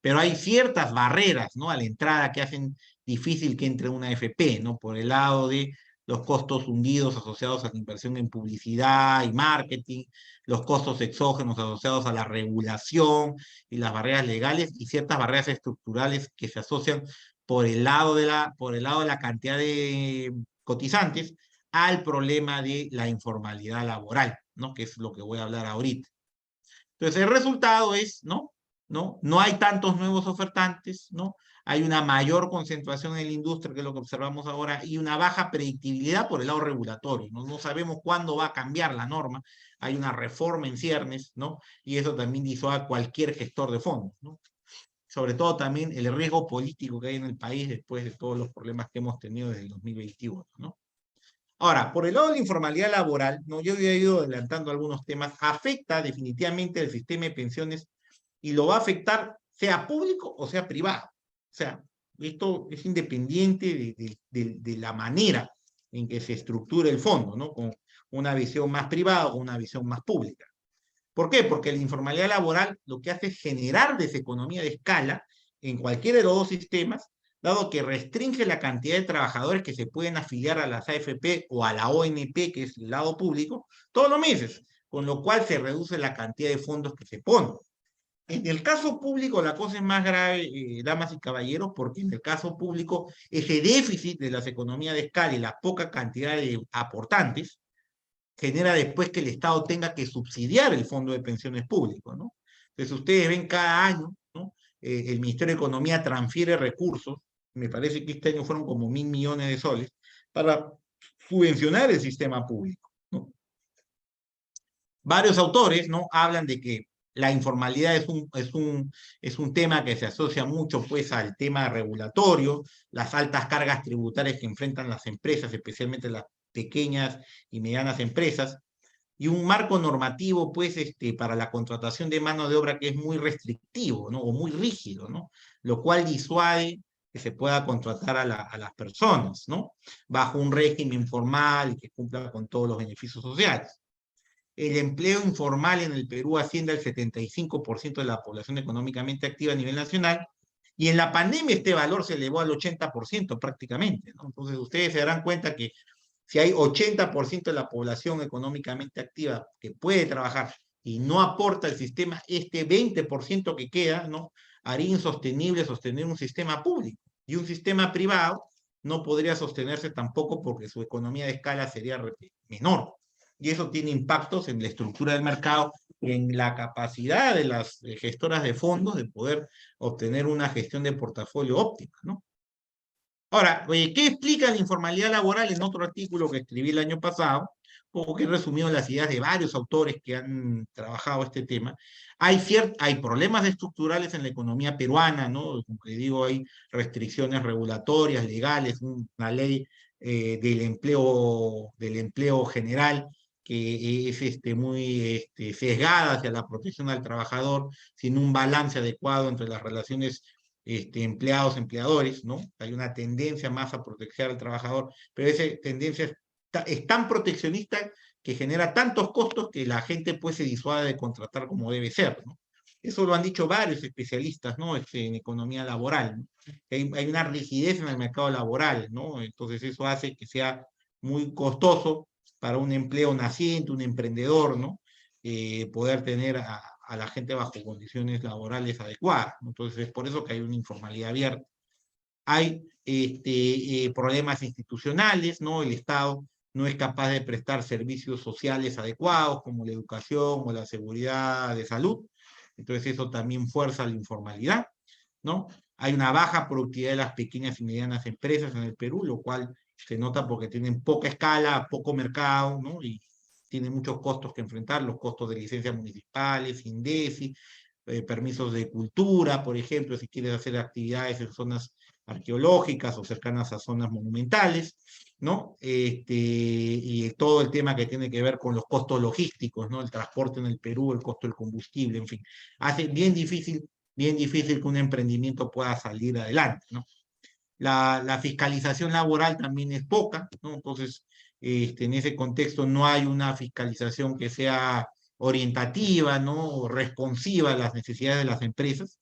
Pero hay ciertas barreras, ¿no? A la entrada que hacen difícil que entre una AFP, ¿no? Por el lado de los costos hundidos asociados a la inversión en publicidad y marketing, los costos exógenos asociados a la regulación y las barreras legales y ciertas barreras estructurales que se asocian por el lado de la cantidad de cotizantes al problema de la informalidad laboral, ¿no? Que es lo que voy a hablar ahorita. Entonces, el resultado es, ¿no? ¿no? No hay tantos nuevos ofertantes, ¿no? Hay una mayor concentración en la industria, que es lo que observamos ahora, y una baja predictibilidad por el lado regulatorio, ¿no? No sabemos cuándo va a cambiar la norma, hay una reforma en ciernes, ¿no? Y eso también disuade a cualquier gestor de fondos, ¿no? Sobre todo también el riesgo político que hay en el país después de todos los problemas que hemos tenido desde el 2021, ¿no? Ahora, por el lado de la informalidad laboral, ¿no? Yo había ido adelantando algunos temas, afecta definitivamente el sistema de pensiones y lo va a afectar sea público o sea privado. O sea, esto es independiente de la manera en que se estructure el fondo, ¿no? Con una visión más privada o una visión más pública. ¿Por qué? Porque la informalidad laboral lo que hace es generar deseconomía de escala en cualquiera de los dos sistemas, dado que restringe la cantidad de trabajadores que se pueden afiliar a las AFP o a la ONP, que es el lado público, todos los meses, con lo cual se reduce la cantidad de fondos que se ponen. En el caso público la cosa es más grave, damas y caballeros, porque en el caso público ese déficit de las economías de escala y la poca cantidad de aportantes genera después que el Estado tenga que subsidiar el fondo de pensiones público, ¿no? Entonces ustedes ven cada año, ¿no? El Ministerio de Economía transfiere recursos, me parece que este año fueron como 1.000 millones de soles, para subvencionar el sistema público, ¿no? Varios autores, ¿no? Hablan de que la informalidad es un tema que se asocia mucho pues al tema regulatorio, las altas cargas tributarias que enfrentan las empresas, especialmente las pequeñas y medianas empresas, y un marco normativo pues para la contratación de mano de obra que es muy restrictivo, ¿no? O muy rígido, ¿no? Lo cual disuade que se pueda contratar a las personas, ¿no? Bajo un régimen formal y que cumpla con todos los beneficios sociales. El empleo informal en el Perú asciende al 75% de la población económicamente activa a nivel nacional, y en la pandemia este valor se elevó al 80% prácticamente, ¿no? Entonces ustedes se darán cuenta que si hay 80% de la población económicamente activa que puede trabajar y no aporta al sistema, este 20% que queda, ¿no? Haría insostenible sostener un sistema público, y un sistema privado no podría sostenerse tampoco porque su economía de escala sería menor. Y eso tiene impactos en la estructura del mercado, en la capacidad de las gestoras de fondos de poder obtener una gestión de portafolio óptima, ¿no? Ahora, ¿qué explica la informalidad laboral? En otro artículo que escribí el año pasado, porque he resumido las ideas de varios autores que han trabajado este tema. Hay problemas estructurales en la economía peruana, ¿no? Como que digo, hay restricciones regulatorias, legales, una ley del empleo general que es muy sesgada hacia la protección al trabajador, sin un balance adecuado entre las relaciones empleados-empleadores, ¿no? Hay una tendencia más a proteger al trabajador, pero esa tendencia es tan proteccionista que genera tantos costos que la gente pues se disuade de contratar como debe ser, ¿no? Eso lo han dicho varios especialistas, ¿no? En economía laboral, ¿no? Hay una rigidez en el mercado laboral, ¿no? Entonces eso hace que sea muy costoso para un empleo naciente, un emprendedor, ¿no? Poder tener a la gente bajo condiciones laborales adecuadas, ¿no? Entonces es por eso que hay una informalidad abierta. Hay problemas institucionales, ¿no? El Estado no es capaz de prestar servicios sociales adecuados como la educación o la seguridad de salud, entonces eso también fuerza la informalidad, ¿no? Hay una baja productividad de las pequeñas y medianas empresas en el Perú, lo cual se nota porque tienen poca escala, poco mercado, ¿no? Y tienen muchos costos que enfrentar, los costos de licencias municipales, INDECI, permisos de cultura, por ejemplo, si quieres hacer actividades en zonas arqueológicas o cercanas a zonas monumentales, ¿no? Y todo el tema que tiene que ver con los costos logísticos, ¿no? El transporte en el Perú, el costo del combustible, en fin, hace bien difícil que un emprendimiento pueda salir adelante, ¿no? La fiscalización laboral también es poca, ¿no? Entonces, en ese contexto no hay una fiscalización que sea orientativa, ¿no? O responsiva a las necesidades de las empresas.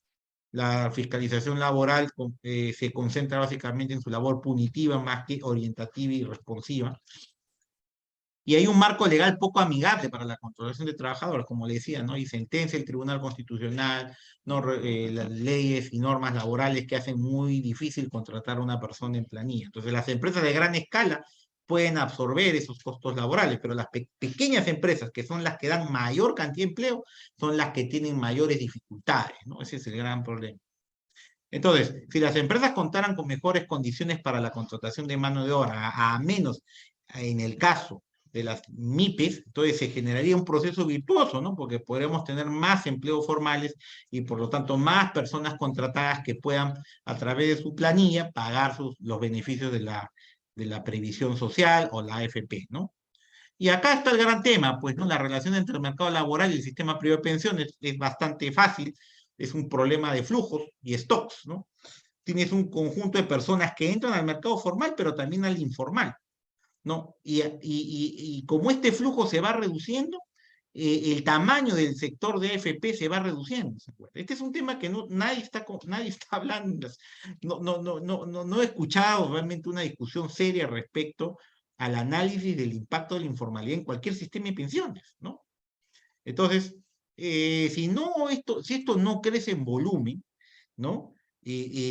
La fiscalización laboral se concentra básicamente en su labor punitiva más que orientativa y responsiva. Y hay un marco legal poco amigable para la contratación de trabajadores, como le decía, ¿no? Y sentencia el Tribunal Constitucional, ¿no? Las leyes y normas laborales que hacen muy difícil contratar a una persona en planilla. Entonces, las empresas de gran escala pueden absorber esos costos laborales, pero las pequeñas empresas, que son las que dan mayor cantidad de empleo, son las que tienen mayores dificultades, ¿no? Ese es el gran problema. Entonces, si las empresas contaran con mejores condiciones para la contratación de mano de obra, a menos en el caso de las MIPES, entonces se generaría un proceso virtuoso, ¿no? Porque podríamos tener más empleos formales y por lo tanto más personas contratadas que puedan a través de su planilla pagar los beneficios de la previsión social o la AFP, ¿no? Y acá está el gran tema, pues, ¿no? La relación entre el mercado laboral y el sistema privado de pensiones es bastante fácil, es un problema de flujos y stocks, ¿no? Tienes un conjunto de personas que entran al mercado formal, pero también al informal, ¿no? Y como este flujo se va reduciendo, el tamaño del sector de AFP se va reduciendo. ¿Se acuerda? Este es un tema que no, nadie está hablando. No he escuchado realmente una discusión seria respecto al análisis del impacto de la informalidad en cualquier sistema de pensiones, ¿no? Entonces, si esto no crece en volumen, ¿no?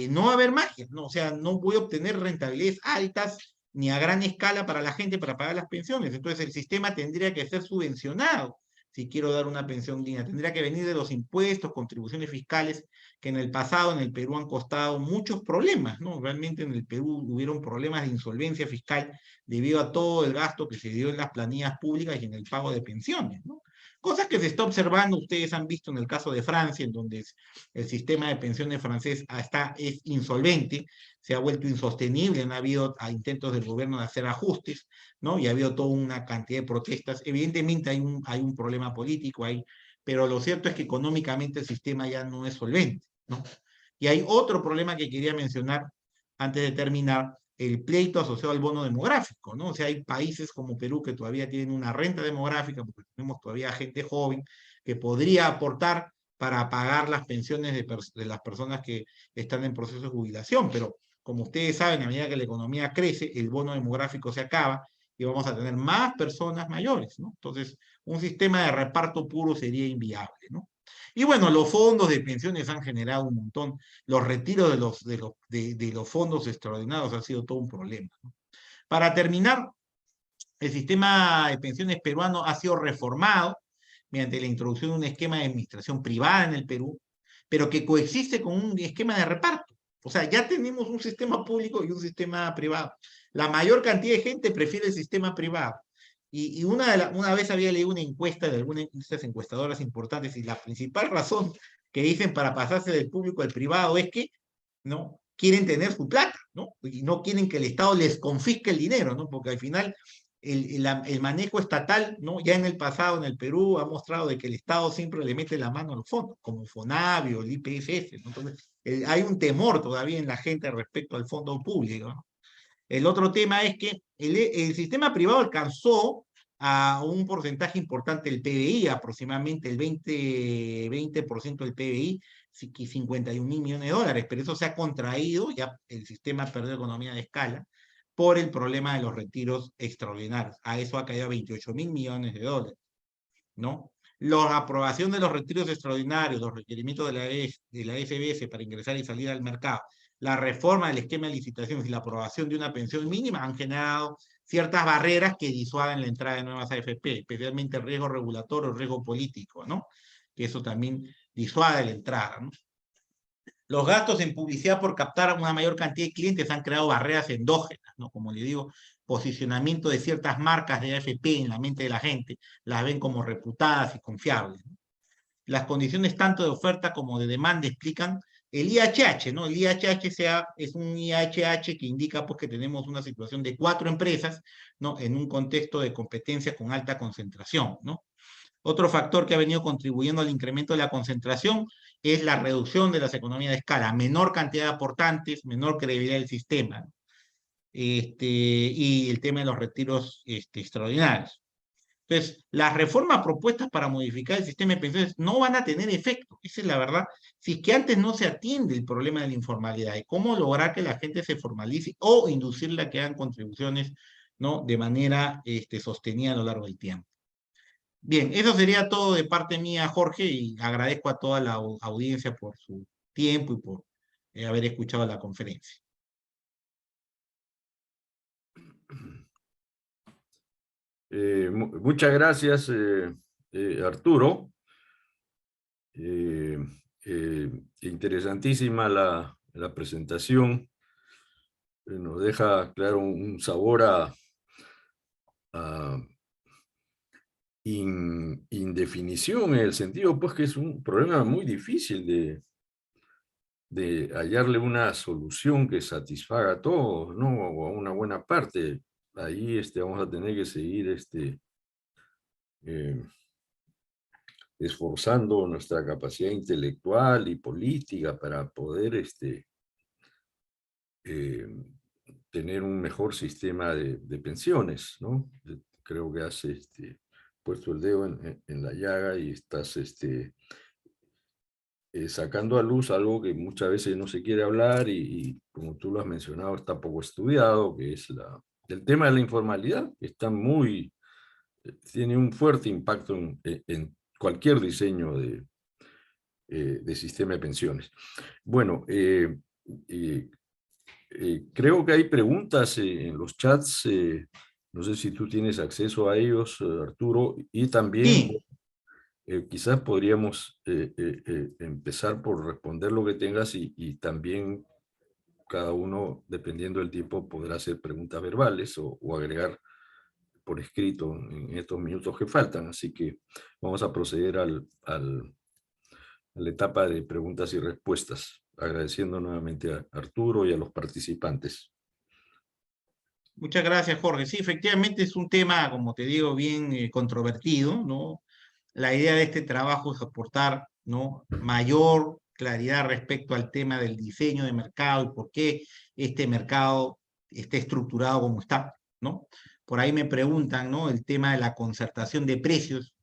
No va a haber magia, ¿no? O sea, no voy a obtener rentabilidades altas ni a gran escala para la gente para pagar las pensiones. Entonces, el sistema tendría que ser subvencionado si quiero dar una pensión digna. Tendría que venir de los impuestos, contribuciones fiscales, que en el pasado en el Perú han costado muchos problemas, ¿no? Realmente en el Perú hubieron problemas de insolvencia fiscal debido a todo el gasto que se dio en las planillas públicas y en el pago de pensiones, ¿no? Cosas que se está observando, ustedes han visto en el caso de Francia, en donde el sistema de pensiones francés es insolvente, se ha vuelto insostenible, han habido intentos del gobierno de hacer ajustes, ¿no? Y ha habido toda una cantidad de protestas. Evidentemente hay un problema político ahí, pero lo cierto es que económicamente el sistema ya no es solvente, ¿no? Y hay otro problema que quería mencionar antes de terminar, el pleito asociado al bono demográfico, ¿no? O sea, hay países como Perú que todavía tienen una renta demográfica, porque tenemos todavía gente joven que podría aportar para pagar las pensiones de las personas que están en proceso de jubilación, pero como ustedes saben, a medida que la economía crece, el bono demográfico se acaba y vamos a tener más personas mayores, ¿no? Entonces, un sistema de reparto puro sería inviable, ¿no? Y bueno, los fondos de pensiones han generado un montón. Los retiros de los fondos extraordinarios ha sido todo un problema, ¿no? Para terminar, el sistema de pensiones peruano ha sido reformado mediante la introducción de un esquema de administración privada en el Perú, pero que coexiste con un esquema de reparto. O sea, ya tenemos un sistema público y un sistema privado. La mayor cantidad de gente prefiere el sistema privado. Y una vez había leído una encuesta de algunas de estas encuestadoras importantes y la principal razón que dicen para pasarse del público al privado es que, ¿no? Quieren tener su plata, ¿no? Y no quieren que el Estado les confisque el dinero, ¿no? Porque al final el manejo estatal, ¿no? Ya en el pasado, en el Perú, ha mostrado de que el Estado siempre le mete la mano a los fondos, como Fonavi o el IPFS, ¿no? Entonces, hay un temor todavía en la gente respecto al fondo público, ¿no? El otro tema es que el sistema privado alcanzó a un porcentaje importante del PBI, aproximadamente el 20% del PBI, 51.000 millones de dólares, pero eso se ha contraído, ya el sistema perdió economía de escala, por el problema de los retiros extraordinarios. A eso ha caído a 28.000 millones de dólares, ¿no? La aprobación de los retiros extraordinarios, los requerimientos de la SBS para ingresar y salir al mercado, la reforma del esquema de licitaciones y la aprobación de una pensión mínima han generado ciertas barreras que disuaden la entrada de nuevas AFP, especialmente el riesgo regulatorio, el riesgo político, ¿no? Que eso también disuade la entrada, ¿no? Los gastos en publicidad por captar una mayor cantidad de clientes han creado barreras endógenas, ¿no? Como le digo, posicionamiento de ciertas marcas de AFP en la mente de la gente, las ven como reputadas y confiables, ¿no? Las condiciones tanto de oferta como de demanda explican el IHH, ¿no? El IHH es un IHH que indica pues, que tenemos una situación de 4 empresas, ¿no? En un contexto de competencia con alta concentración, ¿no? Otro factor que ha venido contribuyendo al incremento de la concentración es la reducción de las economías de escala, menor cantidad de aportantes, menor credibilidad del sistema, ¿no? Y el tema de los retiros extraordinarios. Entonces, las reformas propuestas para modificar el sistema de pensiones no van a tener efecto, esa es la verdad, si es que antes no se atiende el problema de la informalidad y cómo lograr que la gente se formalice o inducirla a que hagan contribuciones, ¿no? De manera sostenida a lo largo del tiempo. Bien, eso sería todo de parte mía, Jorge, y agradezco a toda la audiencia por su tiempo y por haber escuchado la conferencia. Muchas gracias, Arturo. Eh, Interesantísima la presentación. Nos deja, claro, un sabor a indefinición, en el sentido, pues, que es un problema muy difícil de hallarle una solución que satisfaga a todos, ¿no? O a una buena parte. Ahí vamos a tener que seguir eh, esforzando nuestra capacidad intelectual y política para poder eh, tener un mejor sistema de pensiones, ¿no? Creo que has puesto el dedo en la llaga y estás sacando a luz algo que muchas veces no se quiere hablar y como tú lo has mencionado, está poco estudiado, que es el tema de la informalidad, que está tiene un fuerte impacto en cualquier diseño de sistema de pensiones. Bueno, eh, creo que hay preguntas en los chats, no sé si tú tienes acceso a ellos, Arturo, y también Sí, quizás podríamos empezar por responder lo que tengas y también cada uno, dependiendo del tiempo, podrá hacer preguntas verbales o agregar por escrito en estos minutos que faltan. Así que vamos a proceder a la etapa de preguntas y respuestas, agradeciendo nuevamente a Arturo y a los participantes. muchas gracias, Jorge. Sí, efectivamente es un tema, como te digo, bien controvertido, ¿no? La idea de este trabajo es aportar, ¿no?, mayor claridad respecto al tema del diseño de mercado y por qué este mercado está estructurado como está, ¿no? Por ahí me preguntan, ¿no?, el tema de la concertación de precios.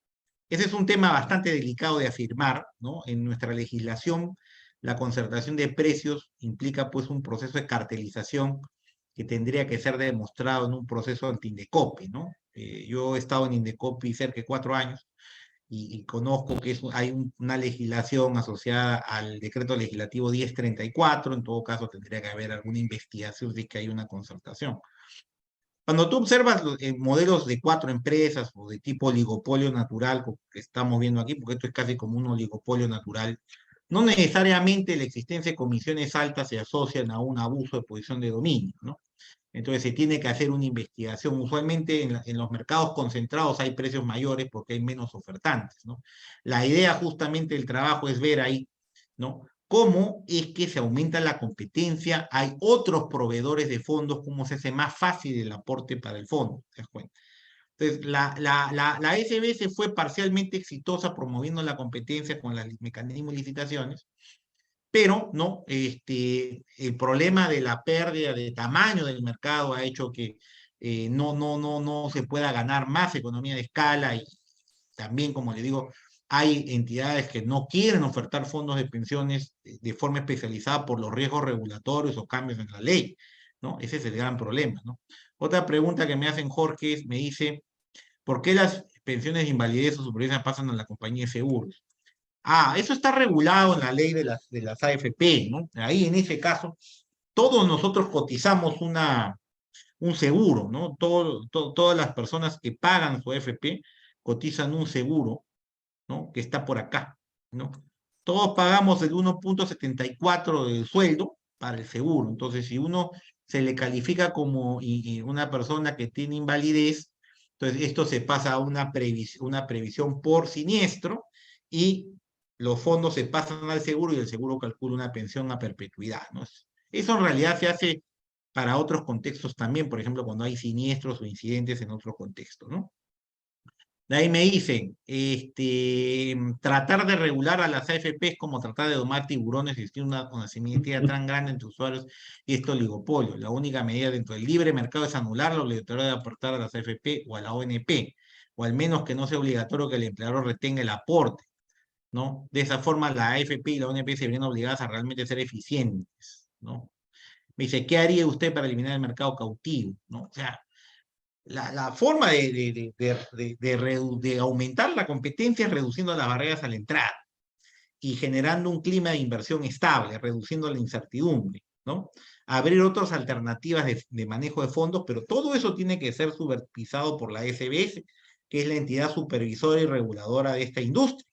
Ese es un tema bastante delicado de afirmar, ¿no? En nuestra legislación, la concertación de precios implica pues un proceso de cartelización que tendría que ser demostrado en un proceso ante Indecopi, ¿no? Yo he estado en Indecopi cerca de 4 años y conozco que hay una legislación asociada al decreto legislativo 1034, en todo caso tendría que haber alguna investigación de que hay una concertación. Cuando tú observas modelos de 4 empresas o de tipo oligopolio natural, como que estamos viendo aquí, porque esto es casi como un oligopolio natural, no necesariamente la existencia de comisiones altas se asocian a un abuso de posición de dominio, ¿no? Entonces se tiene que hacer una investigación. Usualmente en los mercados concentrados hay precios mayores porque hay menos ofertantes, ¿no? La idea justamente del trabajo es ver ahí, ¿no?, cómo es que se aumenta la competencia, hay otros proveedores de fondos, cómo se hace más fácil el aporte para el fondo, ¿te das cuenta? Entonces, la SBS fue parcialmente exitosa promoviendo la competencia con los mecanismos de licitaciones, pero no, el problema de la pérdida de tamaño del mercado ha hecho que no se pueda ganar más economía de escala y también, como le digo, hay entidades que no quieren ofertar fondos de pensiones de forma especializada por los riesgos regulatorios o cambios en la ley, ¿no? Ese es el gran problema, ¿no? Otra pregunta que me hacen, Jorge, me dice, ¿por qué las pensiones de invalidez o supervivencia pasan a la compañía de seguros? Ah, eso está regulado en la ley de las AFP, ¿no? Ahí, en ese caso, todos nosotros cotizamos un seguro, ¿no? Todas las personas que pagan su AFP cotizan un seguro, ¿no?, que está por acá, ¿no? Todos pagamos el 1,74 del sueldo para el seguro. Entonces, si uno se le califica como una persona que tiene invalidez, entonces esto se pasa a una previsión por siniestro y los fondos se pasan al seguro y el seguro calcula una pensión a perpetuidad, ¿no? Eso en realidad se hace para otros contextos también, por ejemplo, cuando hay siniestros o incidentes en otro contexto, ¿no? De ahí me dicen, tratar de regular a las AFP es como tratar de domar tiburones, existir una simetría tan grande entre usuarios y este oligopolio. La única medida dentro del libre mercado es anular la obligatoriedad de aportar a las AFP o a la ONP, o al menos que no sea obligatorio que el empleador retenga el aporte, ¿no? De esa forma, la AFP y la ONP se verían obligadas a realmente ser eficientes, ¿no? Me dice, ¿qué haría usted para eliminar el mercado cautivo? ¿No? O sea, la forma de aumentar la competencia es reduciendo las barreras a la entrada y generando un clima de inversión estable, reduciendo la incertidumbre, ¿no? Abrir otras alternativas de manejo de fondos, pero todo eso tiene que ser supervisado por la SBS, que es la entidad supervisora y reguladora de esta industria,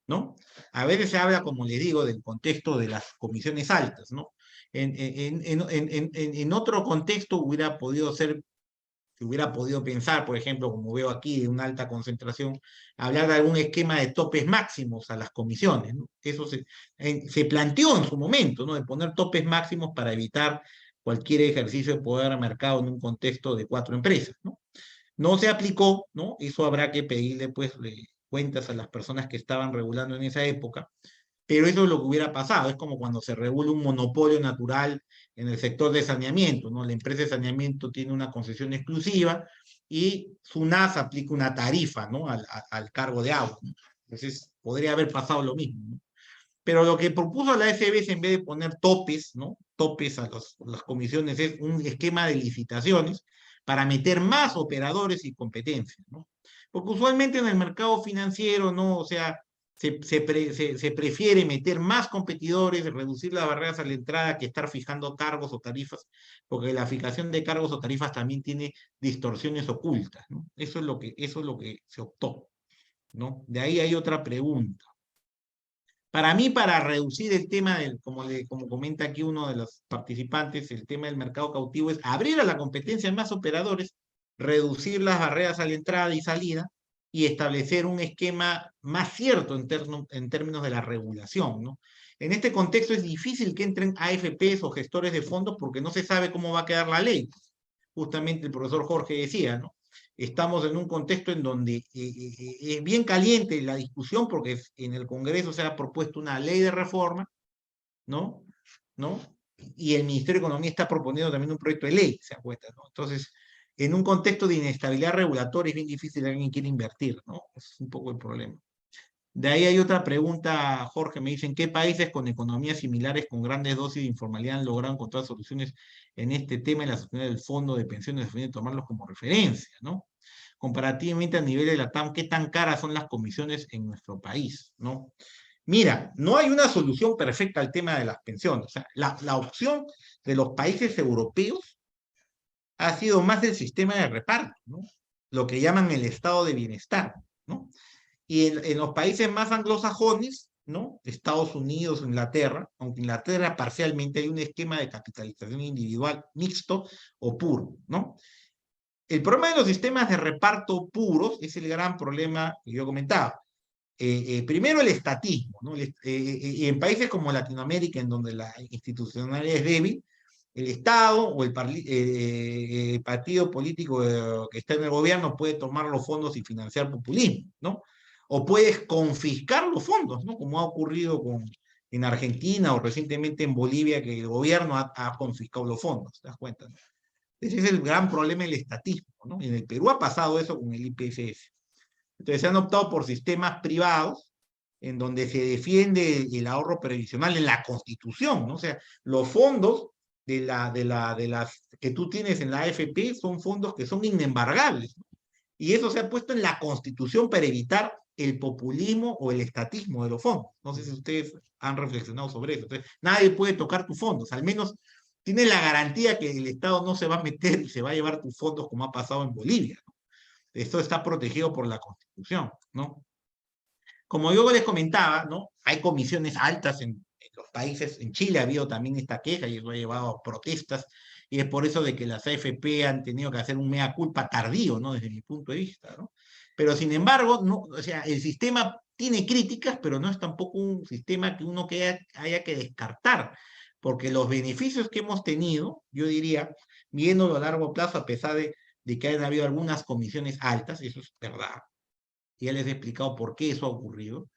¿no? A veces se habla, como les digo, del contexto de las comisiones altas, ¿no? En otro contexto hubiera podido ser, se hubiera podido pensar, por ejemplo, como veo aquí, de una alta concentración, hablar de algún esquema de topes máximos a las comisiones, ¿no? Eso se planteó en su momento, ¿no? De poner topes máximos para evitar cualquier ejercicio de poder de mercado en un contexto de 4 empresas, ¿no? No se aplicó, ¿no? Eso habrá que pedirle, pues, cuentas a las personas que estaban regulando en esa época, pero eso es lo que hubiera pasado. Es como cuando se regula un monopolio natural en el sector de saneamiento, ¿no? La empresa de saneamiento tiene una concesión exclusiva y SUNAS aplica una tarifa, ¿no? Al cargo de agua. Entonces, podría haber pasado lo mismo, ¿no? Pero lo que propuso la SBS, en vez de poner topes, ¿no? Topes a las comisiones, es un esquema de licitaciones para meter más operadores y competencias, ¿no? Porque usualmente en el mercado financiero, ¿no? O sea, se prefiere meter más competidores, reducir las barreras a la entrada que estar fijando cargos o tarifas, porque la fijación de cargos o tarifas también tiene distorsiones ocultas, ¿no? Eso es lo que se optó, ¿no? De ahí hay otra pregunta. Para mí, para reducir el tema del, como comenta aquí uno de los participantes, el tema del mercado cautivo es abrir a la competencia más operadores, reducir las barreras a la entrada y salida y establecer un esquema más cierto en términos de la regulación, ¿no? En este contexto es difícil que entren AFPs o gestores de fondos porque no se sabe cómo va a quedar la ley. Justamente el profesor Jorge decía, ¿no? Estamos en un contexto en donde es bien caliente la discusión porque en el Congreso se ha propuesto una ley de reforma, ¿no? ¿No? Y el Ministerio de Economía está proponiendo también un proyecto de ley, ¿se acuerdan? ¿No? Entonces, en un contexto de inestabilidad regulatoria es bien difícil que alguien quiera invertir, ¿no? Es un poco el problema. De ahí hay otra pregunta, Jorge, me dicen, ¿qué países con economías similares con grandes dosis de informalidad han logrado encontrar soluciones en este tema y la solución del fondo de pensiones de tomarlos como referencia, ¿no? Comparativamente a nivel de la TAM, ¿qué tan caras son las comisiones en nuestro país, ¿no? Mira, no hay una solución perfecta al tema de las pensiones. O sea, la opción de los países europeos ha sido más el sistema de reparto, ¿no? Lo que llaman el estado de bienestar, ¿no? Y en los países más anglosajones, ¿no? Estados Unidos, Inglaterra, aunque Inglaterra parcialmente hay un esquema de capitalización individual mixto o puro, ¿no? El problema de los sistemas de reparto puros es el gran problema que yo comentaba. Primero el estatismo, ¿no? En países como Latinoamérica, en donde la institucionalidad es débil, el Estado o el partido político que está en el gobierno puede tomar los fondos y financiar populismo, ¿no? O puedes confiscar los fondos, ¿no? Como ha ocurrido en Argentina o recientemente en Bolivia, que el gobierno ha confiscado los fondos, ¿te das cuenta? ¿No? Ese es el gran problema del estatismo, ¿no? En el Perú ha pasado eso con el IPFS. Entonces se han optado por sistemas privados en donde se defiende el ahorro previsional en la Constitución, ¿no? O sea, los fondos de las que tú tienes en la AFP son fondos que son inembargables, ¿no? Y eso se ha puesto en la Constitución para evitar el populismo o el estatismo de los fondos. No sé si ustedes han reflexionado sobre eso. Entonces, nadie puede tocar tus fondos, al menos tienes la garantía que el Estado no se va a meter y se va a llevar tus fondos como ha pasado en Bolivia, ¿no? Esto está protegido por la Constitución, ¿no? Como yo les comentaba, ¿no? Hay comisiones altas en los países. En Chile ha habido también esta queja y eso ha llevado a protestas, y es por eso de que las AFP han tenido que hacer un mea culpa tardío, ¿no? Desde mi punto de vista, ¿no? Pero sin embargo, no, o sea, el sistema tiene críticas, pero no es tampoco un sistema que uno haya que descartar, porque los beneficios que hemos tenido, yo diría, viéndolo a largo plazo, a pesar de que hayan habido algunas comisiones altas, y eso es verdad, ya les he explicado por qué eso ha ocurrido,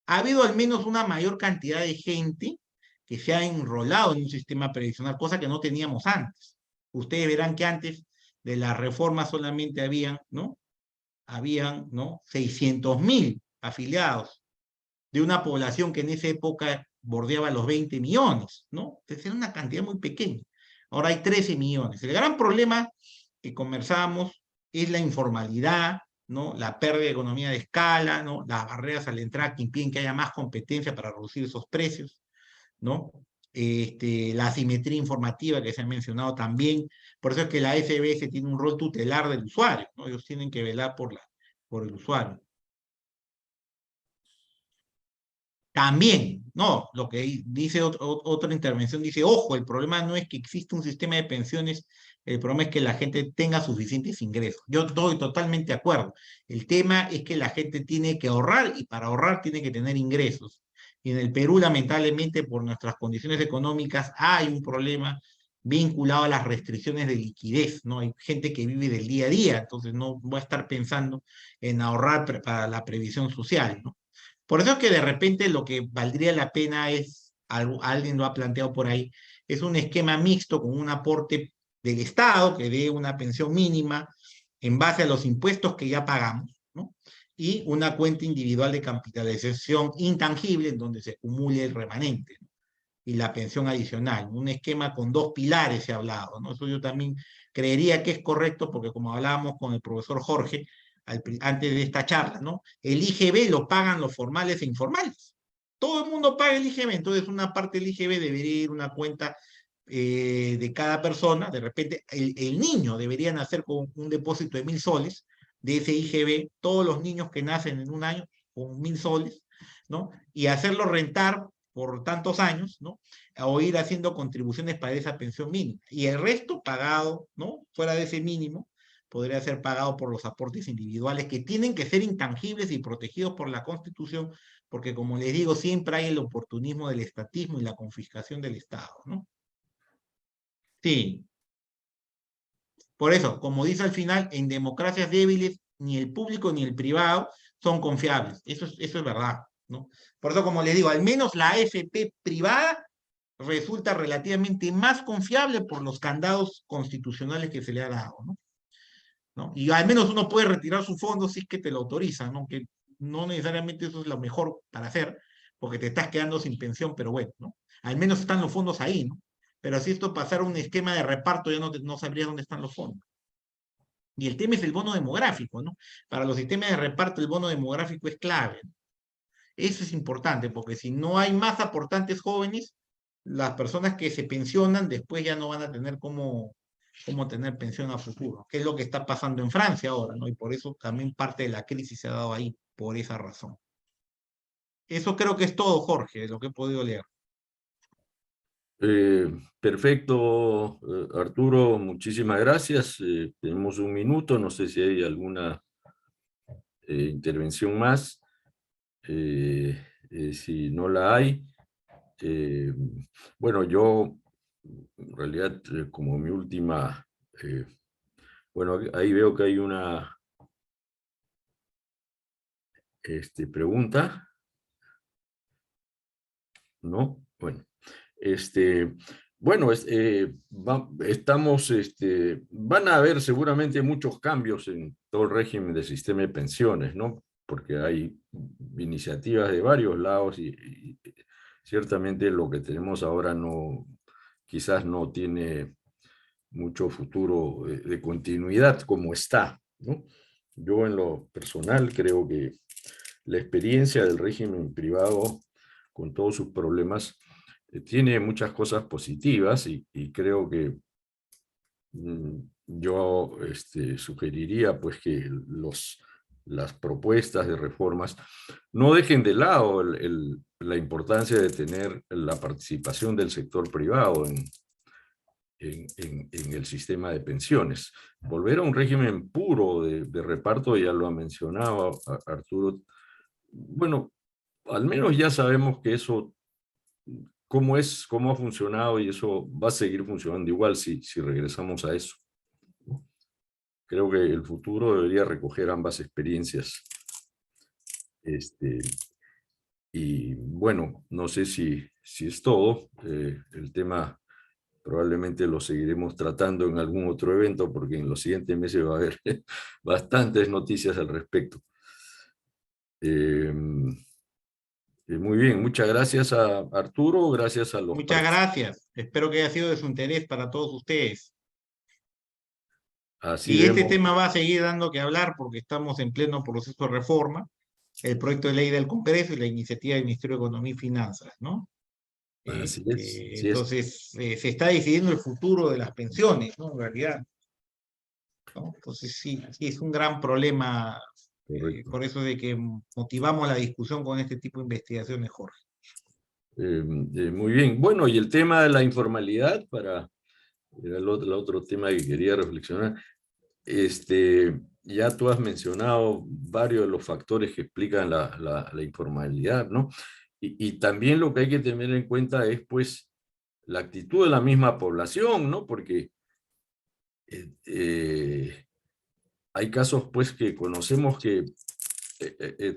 ha habido al menos una mayor cantidad de gente que se ha enrolado en un sistema previsional, cosa que no teníamos antes. Ustedes verán que antes de la reforma solamente habían, ¿no? 600.000 afiliados de una población que en esa época bordeaba los 20 millones, ¿no? Entonces era una cantidad muy pequeña. Ahora hay 13 millones. El gran problema que conversábamos es la informalidad, ¿no? La pérdida de economía de escala, ¿no? Las barreras a la entrada que impiden que haya más competencia para reducir esos precios, ¿no? la asimetría informativa que se ha mencionado también. Por eso es que la SBS tiene un rol tutelar del usuario, ¿no? Ellos tienen que velar por el usuario. También, no, lo que dice otra intervención, dice, ojo, el problema no es que exista un sistema de pensiones, el problema es que la gente tenga suficientes ingresos. Yo estoy totalmente de acuerdo. El tema es que la gente tiene que ahorrar y para ahorrar tiene que tener ingresos. Y en el Perú, lamentablemente, por nuestras condiciones económicas, hay un problema vinculado a las restricciones de liquidez, ¿no? Hay gente que vive del día a día, entonces no va a estar pensando en ahorrar para la previsión social, ¿no? Por eso es que de repente lo que valdría la pena es, alguien lo ha planteado por ahí, es un esquema mixto con un aporte del Estado que dé una pensión mínima en base a los impuestos que ya pagamos, ¿no? Y una cuenta individual de capitalización intangible en donde se acumule el remanente, ¿no? Y la pensión adicional. Un esquema con dos pilares se ha hablado, ¿no? Eso yo también creería que es correcto porque como hablábamos con el profesor Jorge, antes de esta charla, ¿no? El IGB lo pagan los formales e informales. Todo el mundo paga el IGB, entonces una parte del IGB debería ir a una cuenta de cada persona. De repente, el niño debería nacer con un depósito de 1.000 soles de ese IGB, todos los niños que nacen en un año con 1.000 soles, ¿no? Y hacerlo rentar por tantos años, ¿no? O ir haciendo contribuciones para esa pensión mínima. Y el resto pagado, ¿no? Fuera de ese mínimo, podría ser pagado por los aportes individuales que tienen que ser intangibles y protegidos por la Constitución, porque como les digo, siempre hay el oportunismo del estatismo y la confiscación del Estado, ¿no? Sí, por eso, como dice al final, en democracias débiles, ni el público ni el privado son confiables. Eso es verdad, ¿no? Por eso, como les digo, al menos la AFP privada resulta relativamente más confiable por los candados constitucionales que se le ha dado, ¿no? ¿No? Y al menos uno puede retirar su fondo si es que te lo autorizan, ¿no? Que no necesariamente eso es lo mejor para hacer, porque te estás quedando sin pensión, pero bueno, ¿no? Al menos están los fondos ahí, ¿no? Pero si esto pasara un esquema de reparto, ya no sabría dónde están los fondos. Y el tema es el bono demográfico, ¿no? Para los sistemas de reparto, el bono demográfico es clave, ¿no? Eso es importante, porque si no hay más aportantes jóvenes, las personas que se pensionan después ya no van a tener cómo tener pensión a futuro, que es lo que está pasando en Francia ahora, ¿no? Y por eso también parte de la crisis se ha dado ahí, por esa razón. Eso creo que es todo, Jorge, de lo que he podido leer. Perfecto, Arturo, muchísimas gracias. Tenemos un minuto, no sé si hay alguna intervención más. Si no la hay, bueno, yo en realidad como mi última, bueno, ahí veo que hay una pregunta, ¿no? Bueno, bueno, estamos, van a haber seguramente muchos cambios en todo el régimen del sistema de pensiones, ¿no? Porque hay iniciativas de varios lados y ciertamente lo que tenemos ahora no, quizás no tiene mucho futuro de continuidad como está, ¿no? Yo en lo personal creo que la experiencia del régimen privado, con todos sus problemas, tiene muchas cosas positivas y creo que yo sugeriría pues que las propuestas de reformas no dejen de lado la importancia de tener la participación del sector privado en el sistema de pensiones. Volver a un régimen puro de reparto, ya lo ha mencionado Arturo, bueno, al menos ya sabemos que eso, cómo ha funcionado y eso va a seguir funcionando igual si regresamos a eso. Creo que el futuro debería recoger ambas experiencias. Y bueno, no sé si es todo. El tema probablemente lo seguiremos tratando en algún otro evento porque en los siguientes meses va a haber bastantes noticias al respecto. Muy bien, muchas gracias a Arturo, gracias a los Muchas participantes. gracias. Espero que haya sido de su interés para todos ustedes. Así Y este vemos. tema va a seguir dando que hablar porque estamos en pleno proceso de reforma, el proyecto de ley del Congreso y la iniciativa del Ministerio de Economía y Finanzas, ¿no? Así es, así es. Entonces, se está decidiendo el futuro de las pensiones, ¿no? En realidad, ¿no? Entonces, sí, sí es un gran problema, Correcto. por eso de que motivamos la discusión con este tipo de investigaciones, Jorge. Muy bien. Bueno, y el tema de la informalidad, era el otro tema que quería reflexionar. Ya tú has mencionado varios de los factores que explican la informalidad, ¿no? Y también lo que hay que tener en cuenta es, pues, la actitud de la misma población, ¿no? Porque hay casos, pues, que conocemos que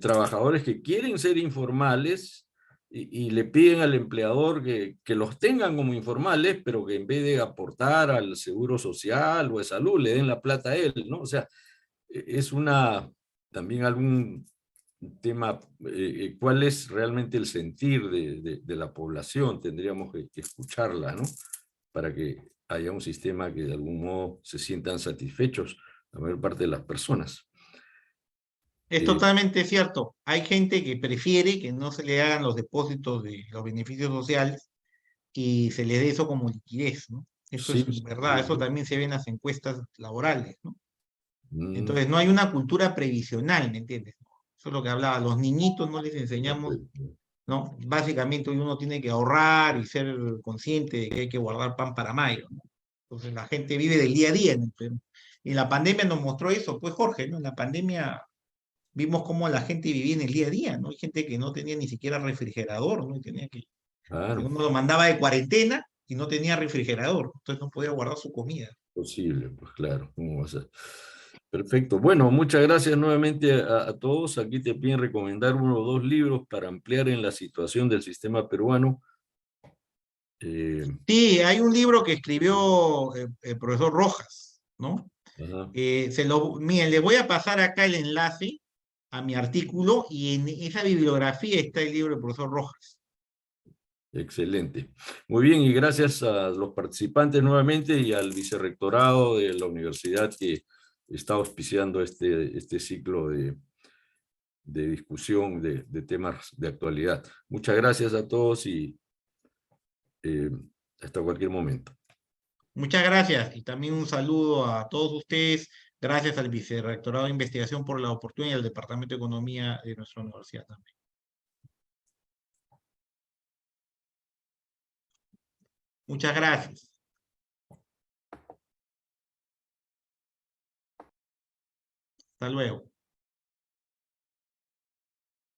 trabajadores que quieren ser informales y le piden al empleador que los tengan como informales, pero que en vez de aportar al seguro social o de salud, le den la plata a él, ¿no? O sea, es también algún tema, ¿cuál es realmente el sentir de la población? Tendríamos que escucharla, ¿no? Para que haya un sistema que de algún modo se sientan satisfechos la mayor parte de las personas. Es totalmente cierto. Hay gente que prefiere que no se le hagan los depósitos de los beneficios sociales y se le dé eso como liquidez, ¿no? Eso Sí, es verdad, sí, eso sí. también se ve en las encuestas laborales, ¿no? Mm, Entonces no hay una cultura previsional, ¿me entiendes? Eso es lo que hablaba, los niñitos no les enseñamos, perfecto. ¿no? Básicamente hoy uno tiene que ahorrar y ser consciente de que hay que guardar pan para mayo, ¿no? Entonces la gente vive del día a día en el Perú. Y la pandemia nos mostró eso, pues Jorge, ¿no? En la pandemia vimos cómo la gente vivía en el día a día, ¿no? Hay gente que no tenía ni siquiera refrigerador, ¿no? Y tenía que, Claro, uno lo mandaba de cuarentena y no tenía refrigerador, entonces no podía guardar su comida. posible, pues claro, ¿cómo va a ser? Perfecto. Bueno, muchas gracias nuevamente a todos. Aquí te piden recomendar uno o dos libros para ampliar en la situación del sistema peruano. Eh, Sí, hay un libro que escribió el profesor Rojas, ¿no? ajá, Miren, les voy a pasar acá el enlace a mi artículo y en esa bibliografía está el libro del profesor Rojas. excelente. Muy bien, y gracias a los participantes nuevamente y al vicerrectorado de la universidad que está auspiciando este ciclo de discusión de temas de actualidad. Muchas gracias a todos y eh, hasta cualquier momento. Muchas gracias y también un saludo a todos ustedes. Gracias al Vicerrectorado de Investigación por la oportunidad y al Departamento de Economía de nuestra universidad también. Muchas gracias. Hasta luego.